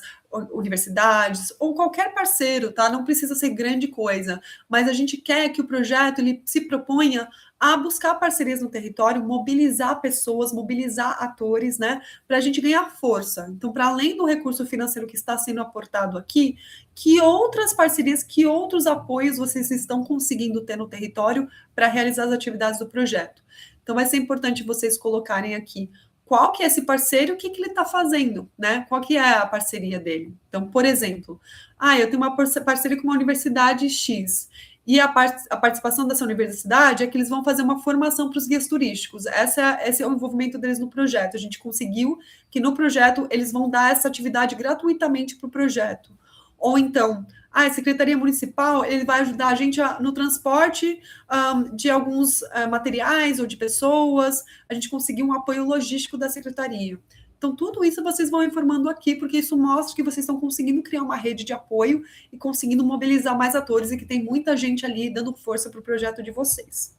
universidades, ou qualquer parceiro, tá? Não precisa ser grande coisa, mas a gente quer que o projeto ele se proponha a buscar parcerias no território, mobilizar pessoas, mobilizar atores, né? Para a gente ganhar força. Então, para além do recurso financeiro que está sendo aportado aqui, que outras parcerias, que outros apoios vocês estão conseguindo ter no território para realizar as atividades do projeto? Então, vai ser importante vocês colocarem aqui qual que é esse parceiro, o que ele está fazendo, né? Qual que é a parceria dele? Então, por exemplo, eu tenho uma parceria com uma universidade X, e a participação dessa universidade é que eles vão fazer uma formação para os guias turísticos. Esse é o envolvimento deles no projeto. A gente conseguiu que no projeto eles vão dar essa atividade gratuitamente para o projeto. Ou então, a Secretaria Municipal, ele vai ajudar a gente no transporte de alguns materiais ou de pessoas, a gente conseguir um apoio logístico da Secretaria. Então, tudo isso vocês vão informando aqui, porque isso mostra que vocês estão conseguindo criar uma rede de apoio e conseguindo mobilizar mais atores e que tem muita gente ali dando força para o projeto de vocês.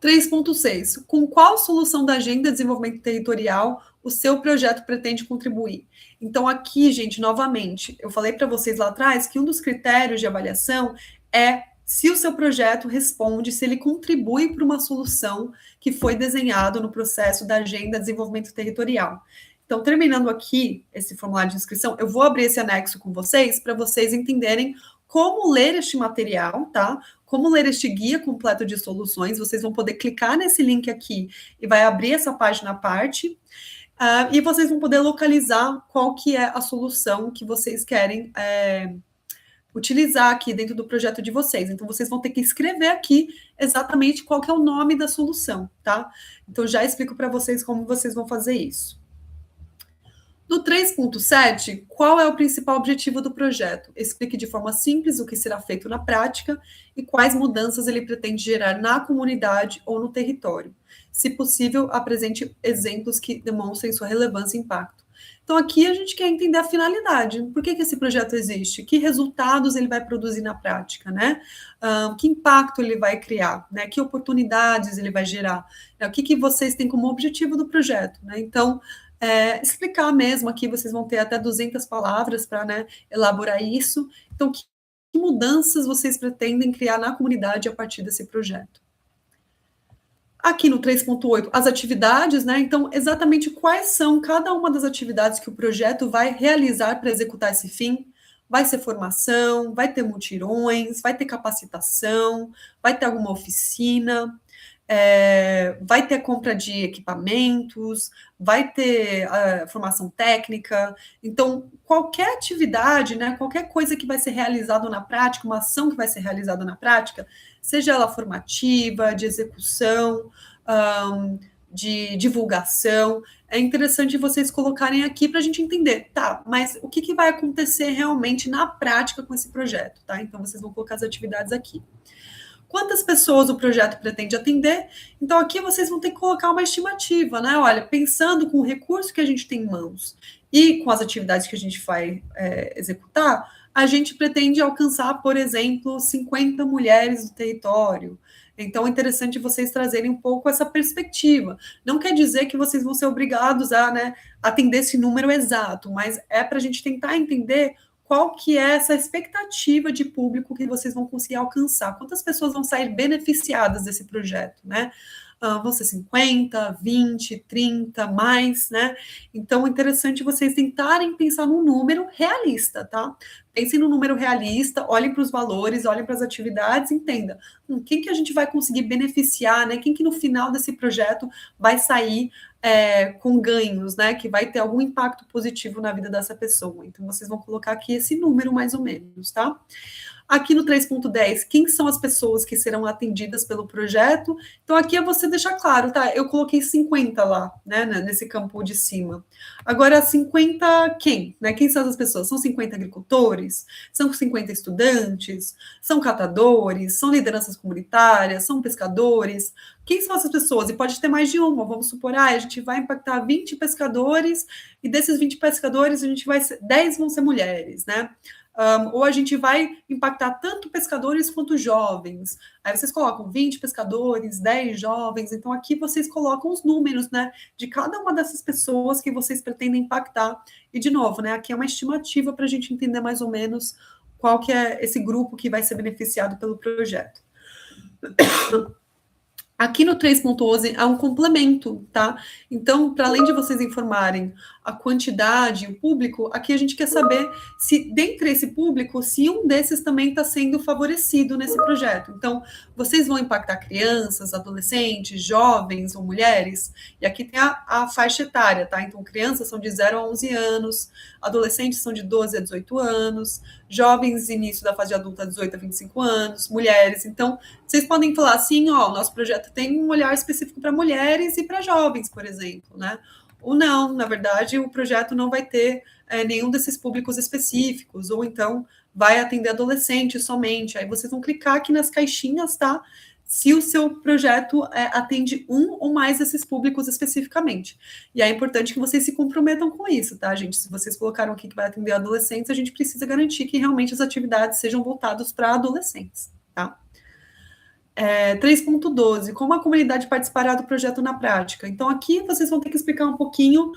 3.6. Com qual solução da Agenda de Desenvolvimento Territorial o seu projeto pretende contribuir? Então, aqui, gente, novamente, eu falei para vocês lá atrás que um dos critérios de avaliação é se o seu projeto responde, se ele contribui para uma solução que foi desenhado no processo da Agenda de Desenvolvimento Territorial. Então, terminando aqui esse formulário de inscrição, eu vou abrir esse anexo com vocês para vocês entenderem como ler este material, tá? Como ler este guia completo de soluções. Vocês vão poder clicar nesse link aqui e vai abrir essa página à parte. E vocês vão poder localizar qual que é a solução que vocês querem utilizar aqui dentro do projeto de vocês. Então, vocês vão ter que escrever aqui exatamente qual que é o nome da solução, tá? Então, já explico para vocês como vocês vão fazer isso. No 3.7, qual é o principal objetivo do projeto? Explique de forma simples o que será feito na prática e quais mudanças ele pretende gerar na comunidade ou no território. Se possível, apresente exemplos que demonstrem sua relevância e impacto. Então, aqui a gente quer entender a finalidade. Por que esse projeto existe? Que resultados ele vai produzir na prática, né? Que impacto ele vai criar, né? Que oportunidades ele vai gerar? O que vocês têm como objetivo do projeto, né? Então, explicar mesmo aqui, vocês vão ter até 200 palavras para, né, elaborar isso. Então, que mudanças vocês pretendem criar na comunidade a partir desse projeto? Aqui no 3.8, as atividades, né? Então, exatamente quais são cada uma das atividades que o projeto vai realizar para executar esse fim? Vai ser formação, vai ter mutirões, vai ter capacitação, vai ter alguma oficina, vai ter compra de equipamentos, vai ter formação técnica. Então, qualquer atividade, né, qualquer coisa que vai ser realizada na prática, uma ação que vai ser realizada na prática, seja ela formativa, de execução, de divulgação, é interessante vocês colocarem aqui para a gente entender, tá, mas o que vai acontecer realmente na prática com esse projeto, tá? Então, vocês vão colocar as atividades aqui. Quantas pessoas o projeto pretende atender? Então, aqui vocês vão ter que colocar uma estimativa, né? Olha, pensando com o recurso que a gente tem em mãos e com as atividades que a gente vai executar, a gente pretende alcançar, por exemplo, 50 mulheres do território. Então, é interessante vocês trazerem um pouco essa perspectiva. Não quer dizer que vocês vão ser obrigados a, né, atender esse número exato, mas é para a gente tentar entender qual que é essa expectativa de público que vocês vão conseguir alcançar. Quantas pessoas vão sair beneficiadas desse projeto, né? Vão ser 50, 20, 30, mais, né? Então, é interessante vocês tentarem pensar num número realista, tá? Pensem no número realista, olhem para os valores, olhem para as atividades, entenda quem que a gente vai conseguir beneficiar, né? Quem que no final desse projeto vai sair com ganhos, né? Que vai ter algum impacto positivo na vida dessa pessoa. Então, vocês vão colocar aqui esse número mais ou menos, tá? Aqui no 3.10, quem são as pessoas que serão atendidas pelo projeto? Então, aqui é você deixar claro, tá? Eu coloquei 50 lá, né, nesse campo de cima. Agora, 50 quem? Né? Quem são essas pessoas? São 50 agricultores? São 50 estudantes? São catadores? São lideranças comunitárias? São pescadores? Quem são essas pessoas? E pode ter mais de uma. Vamos supor, a gente vai impactar 20 pescadores e desses 20 pescadores, 10 vão ser mulheres, né? Ou a gente vai impactar tanto pescadores quanto jovens. Aí vocês colocam 20 pescadores, 10 jovens. Então, aqui vocês colocam os números, né, de cada uma dessas pessoas que vocês pretendem impactar. E, de novo, né, aqui é uma estimativa para a gente entender mais ou menos qual que é esse grupo que vai ser beneficiado pelo projeto. Aqui no 3.11 há um complemento, tá? Então, para além de vocês informarem a quantidade, o público, aqui a gente quer saber se, dentre esse público, se um desses também está sendo favorecido nesse projeto. Então, vocês vão impactar crianças, adolescentes, jovens ou mulheres, e aqui tem a faixa etária, tá? Então, crianças são de 0 a 11 anos, adolescentes são de 12 a 18 anos, jovens, início da fase adulta, 18 a 25 anos, mulheres. Então, vocês podem falar assim, ó, o nosso projeto tem um olhar específico para mulheres e para jovens, por exemplo, né? ou não, na verdade, o projeto não vai ter nenhum desses públicos específicos, ou então vai atender adolescentes somente. Aí vocês vão clicar aqui nas caixinhas, tá? Se o seu projeto atende um ou mais desses públicos especificamente. E é importante que vocês se comprometam com isso, tá, gente? Se vocês colocaram aqui que vai atender adolescentes, a gente precisa garantir que realmente as atividades sejam voltadas para adolescentes, tá? 3.12, como a comunidade participará do projeto na prática. Então, aqui vocês vão ter que explicar um pouquinho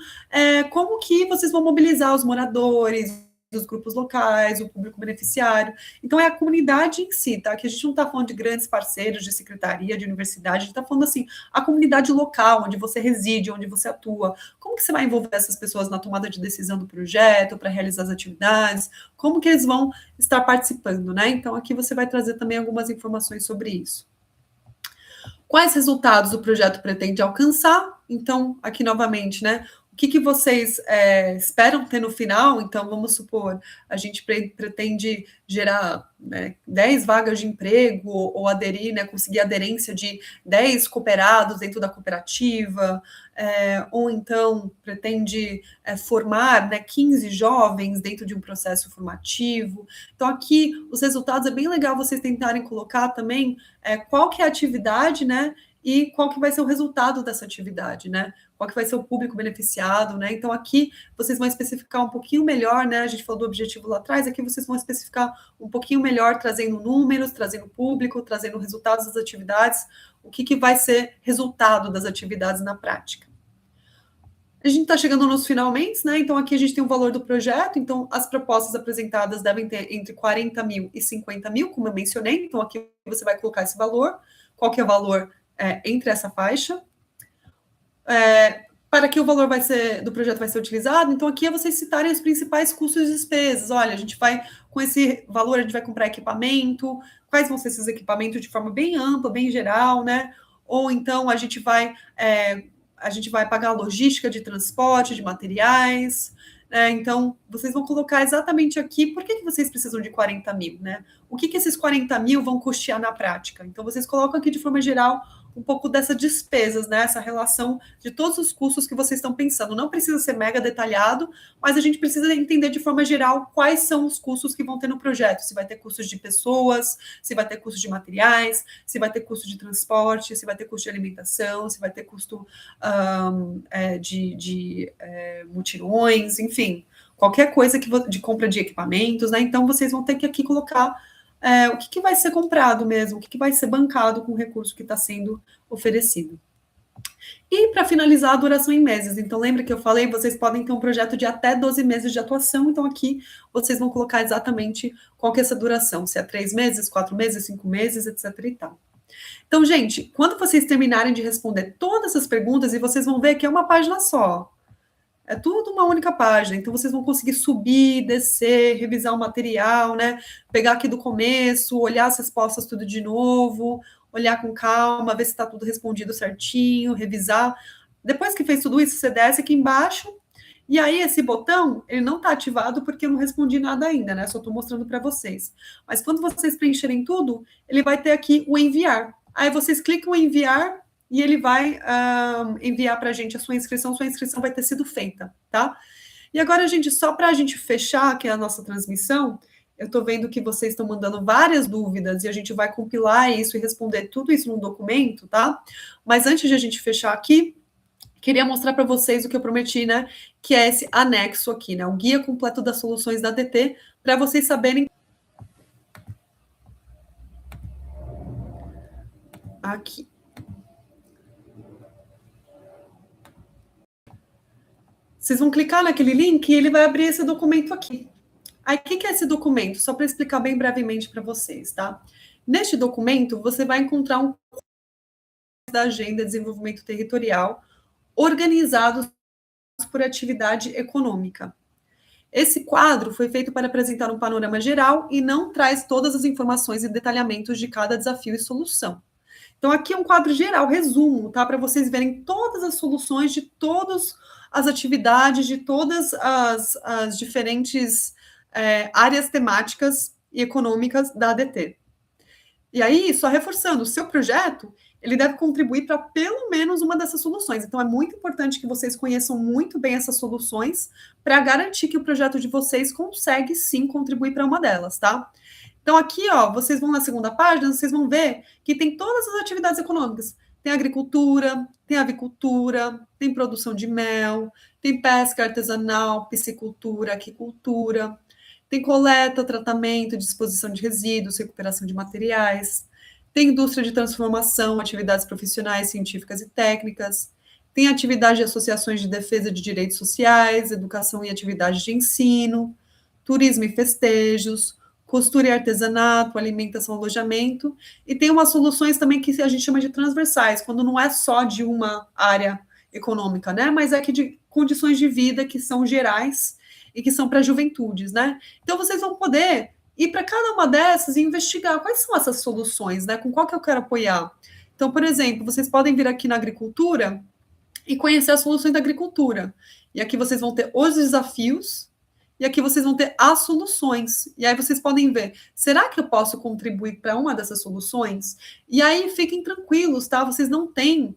como que vocês vão mobilizar os moradores, os grupos locais, o público beneficiário. Então, é a comunidade em si, tá? Que a gente não está falando de grandes parceiros de secretaria, de universidade, a gente está falando assim, a comunidade local, onde você reside, onde você atua. Como que você vai envolver essas pessoas na tomada de decisão do projeto, para realizar as atividades? Como que eles vão estar participando, né? Então, aqui você vai trazer também algumas informações sobre isso. Quais resultados o projeto pretende alcançar? Então, aqui novamente, né? O que vocês esperam ter no final? Então, vamos supor, a gente pretende gerar 10 vagas de emprego ou aderir, né, conseguir aderência de 10 cooperados dentro da cooperativa, ou então pretende formar 15 jovens dentro de um processo formativo. Então, aqui, os resultados, é bem legal vocês tentarem colocar também qual que é a atividade, né, e qual que vai ser o resultado dessa atividade, né? Qual que vai ser o público beneficiado, né? Então, aqui vocês vão especificar um pouquinho melhor, né? A gente falou do objetivo lá atrás, aqui vocês vão especificar um pouquinho melhor, trazendo números, trazendo público, trazendo resultados das atividades, o que vai ser resultado das atividades na prática. A gente está chegando nos finalmente, né? Então, aqui a gente tem o valor do projeto. Então, as propostas apresentadas devem ter entre 40 mil e 50 mil, como eu mencionei. Então, aqui você vai colocar esse valor. Qual que é o valor entre essa faixa? Para que o valor do projeto vai ser utilizado, então aqui é vocês citarem os principais custos e despesas. Olha, a gente vai, com esse valor, a gente vai comprar equipamento, quais vão ser esses equipamentos de forma bem ampla, bem geral, né? Ou então a gente vai pagar a logística de transporte, de materiais, né? Então, vocês vão colocar exatamente aqui, por que vocês precisam de 40 mil, né? O que esses 40 mil vão custear na prática? Então, vocês colocam aqui de forma geral um pouco dessas despesas, né? Essa relação de todos os custos que vocês estão pensando. Não precisa ser mega detalhado, mas a gente precisa entender de forma geral quais são os custos que vão ter no projeto. Se vai ter custos de pessoas, se vai ter custos de materiais, se vai ter custo de transporte, se vai ter custo de alimentação, se vai ter custo de mutirões, enfim, qualquer coisa de compra de equipamentos, né? Então, vocês vão ter que aqui colocar o que vai ser comprado mesmo, o que vai ser bancado com o recurso que está sendo oferecido. E, para finalizar, a duração em meses. Então, lembra que eu falei, vocês podem ter um projeto de até 12 meses de atuação, então aqui vocês vão colocar exatamente qual que é essa duração, se é 3 meses, 4 meses, 5 meses, etc. e tal. Então, gente, quando vocês terminarem de responder todas essas perguntas, e vocês vão ver que é uma página só, é tudo uma única página, então vocês vão conseguir subir, descer, revisar o material, né? Pegar aqui do começo, olhar as respostas tudo de novo, olhar com calma, ver se está tudo respondido certinho, revisar. Depois que fez tudo isso, você desce aqui embaixo, e aí esse botão, ele não está ativado porque eu não respondi nada ainda, né? Só estou mostrando para vocês. Mas quando vocês preencherem tudo, ele vai ter aqui o enviar. Aí vocês clicam em enviar, e ele vai enviar para a gente a sua inscrição vai ter sido feita, tá? E agora, gente, só para a gente fechar aqui a nossa transmissão, eu estou vendo que vocês estão mandando várias dúvidas e a gente vai compilar isso e responder tudo isso num documento, tá? Mas antes de a gente fechar aqui, queria mostrar para vocês o que eu prometi, né? Que é esse anexo aqui, né? O guia completo das soluções da ADT, para vocês saberem. Aqui. Vocês vão clicar naquele link e ele vai abrir esse documento aqui. Aí, o que é esse documento? Só para explicar bem brevemente para vocês, tá? Neste documento, você vai encontrar um da Agenda de Desenvolvimento Territorial organizados por atividade econômica. Esse quadro foi feito para apresentar um panorama geral e não traz todas as informações e detalhamentos de cada desafio e solução. Então, aqui é um quadro geral, resumo, tá? Para vocês verem todas as soluções de todas as atividades, de todas as diferentes áreas temáticas e econômicas da ADT. E aí, só reforçando, o seu projeto, ele deve contribuir para pelo menos uma dessas soluções. Então, é muito importante que vocês conheçam muito bem essas soluções para garantir que o projeto de vocês consegue sim contribuir para uma delas, tá? Então, aqui, ó, vocês vão na segunda página, vocês vão ver que tem todas as atividades econômicas. Tem agricultura, tem avicultura, tem produção de mel, tem pesca artesanal, piscicultura, aquicultura, tem coleta, tratamento, disposição de resíduos, recuperação de materiais, tem indústria de transformação, atividades profissionais, científicas e técnicas, tem atividade de associações de defesa de direitos sociais, educação e atividades de ensino, turismo e festejos, costura e artesanato, alimentação, alojamento, e tem umas soluções também que a gente chama de transversais, quando não é só de uma área econômica, né? Mas é que de condições de vida que são gerais e que são para juventudes, né? Então vocês vão poder ir para cada uma dessas e investigar quais são essas soluções, né? Com qual que eu quero apoiar. Então, por exemplo, vocês podem vir aqui na agricultura e conhecer as soluções da agricultura. E aqui vocês vão ter os desafios e aqui vocês vão ter as soluções. E aí vocês podem ver, será que eu posso contribuir para uma dessas soluções? E aí fiquem tranquilos, tá? Vocês não têm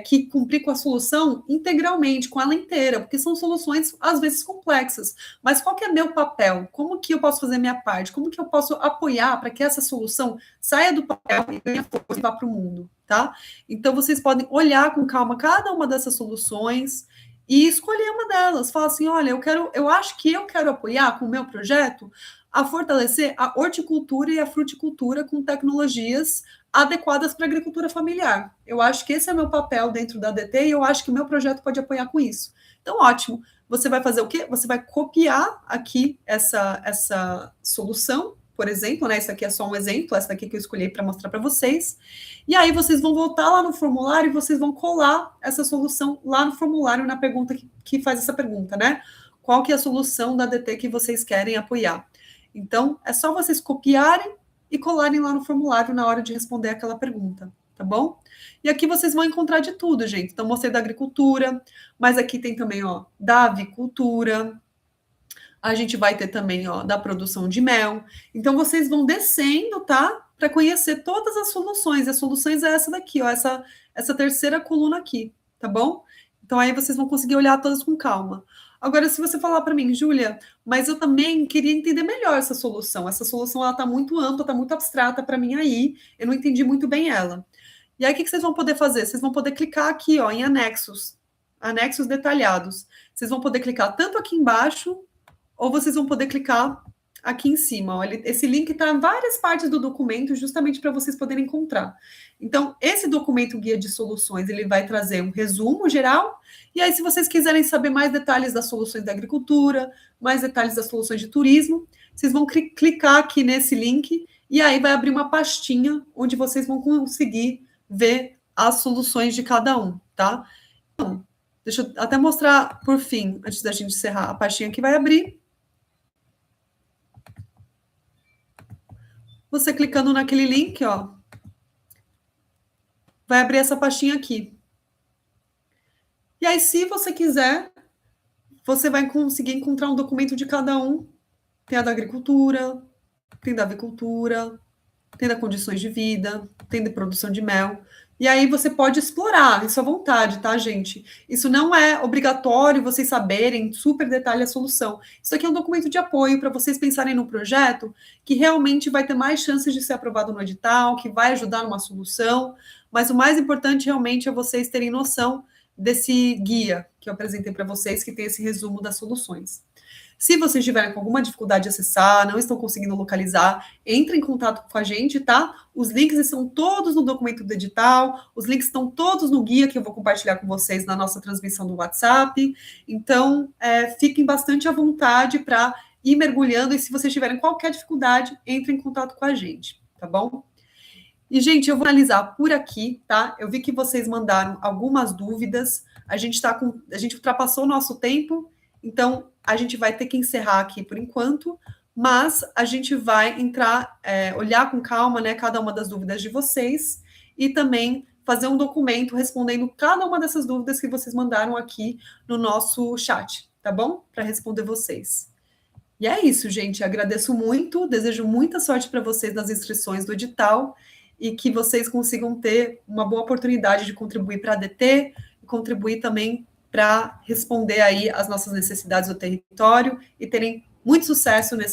que cumprir com a solução integralmente, com ela inteira, porque são soluções, às vezes, complexas. Mas qual que é meu papel? Como que eu posso fazer minha parte? Como que eu posso apoiar para que essa solução saia do papel e ganhe força e vá para o mundo, tá? Então, vocês podem olhar com calma cada uma dessas soluções e escolher uma delas. Falar assim, olha, eu acho que eu quero apoiar com o meu projeto a fortalecer a horticultura e a fruticultura com tecnologias adequadas para a agricultura familiar. Eu acho que esse é meu papel dentro da ADT e eu acho que o meu projeto pode apoiar com isso. Então, ótimo. Você vai fazer o quê? Você vai copiar aqui essa solução, por exemplo, né? Esse aqui é só um exemplo, essa daqui que eu escolhi para mostrar para vocês. E aí vocês vão voltar lá no formulário e vocês vão colar essa solução lá no formulário, na pergunta que faz essa pergunta, né? Qual que é a solução da ADT que vocês querem apoiar? Então, é só vocês copiarem e colarem lá no formulário na hora de responder aquela pergunta, tá bom? E aqui vocês vão encontrar de tudo, gente. Então, mostrei da agricultura, mas aqui tem também, ó, da avicultura. A gente vai ter também, ó, da produção de mel. Então, vocês vão descendo, tá? Para conhecer todas as soluções. As soluções é essa daqui, ó, essa terceira coluna aqui, tá bom? Então, aí vocês vão conseguir olhar todas com calma. Agora, se você falar para mim, Júlia, mas eu também queria entender melhor essa solução. Essa solução ela está muito ampla, está muito abstrata para mim aí. Eu não entendi muito bem ela. E aí, o que vocês vão poder fazer? Vocês vão poder clicar aqui, ó, em anexos, anexos detalhados. Vocês vão poder clicar tanto aqui embaixo, ou vocês vão poder clicar aqui em cima. Ó. Esse link está em várias partes do documento, justamente para vocês poderem encontrar. Então, esse documento guia de soluções, ele vai trazer um resumo geral, e aí, se vocês quiserem saber mais detalhes das soluções da agricultura, mais detalhes das soluções de turismo, vocês vão clicar aqui nesse link, e aí vai abrir uma pastinha onde vocês vão conseguir ver as soluções de cada um, tá? Então, deixa eu até mostrar, por fim, antes da gente encerrar, a pastinha que vai abrir. Você clicando naquele link, ó, vai abrir essa pastinha aqui. E aí, se você quiser, você vai conseguir encontrar um documento de cada um. Tem a da agricultura, tem da avicultura, tem da condições de vida, tem da produção de mel. E aí você pode explorar, isso à vontade, tá, gente? Isso não é obrigatório vocês saberem super detalhe a solução. Isso aqui é um documento de apoio para vocês pensarem no projeto que realmente vai ter mais chances de ser aprovado no edital, que vai ajudar numa solução. Mas o mais importante realmente é vocês terem noção desse guia que eu apresentei para vocês, que tem esse resumo das soluções. Se vocês tiverem com alguma dificuldade de acessar, não estão conseguindo localizar, entre em contato com a gente, tá? Os links estão todos no documento do edital, os links estão todos no guia que eu vou compartilhar com vocês na nossa transmissão do WhatsApp. Então, fiquem bastante à vontade para ir mergulhando e se vocês tiverem qualquer dificuldade, entre em contato com a gente, tá bom? E, gente, eu vou analisar por aqui, tá? Eu vi que vocês mandaram algumas dúvidas. A gente ultrapassou o nosso tempo, então a gente vai ter que encerrar aqui por enquanto, mas a gente vai entrar, olhar com calma, né, cada uma das dúvidas de vocês e também fazer um documento respondendo cada uma dessas dúvidas que vocês mandaram aqui no nosso chat, tá bom? Para responder vocês. E é isso, gente. Agradeço muito, desejo muita sorte para vocês nas inscrições do edital. e que vocês consigam ter uma boa oportunidade de contribuir para a ADT e contribuir também para responder aí às nossas necessidades do território e terem muito sucesso nesse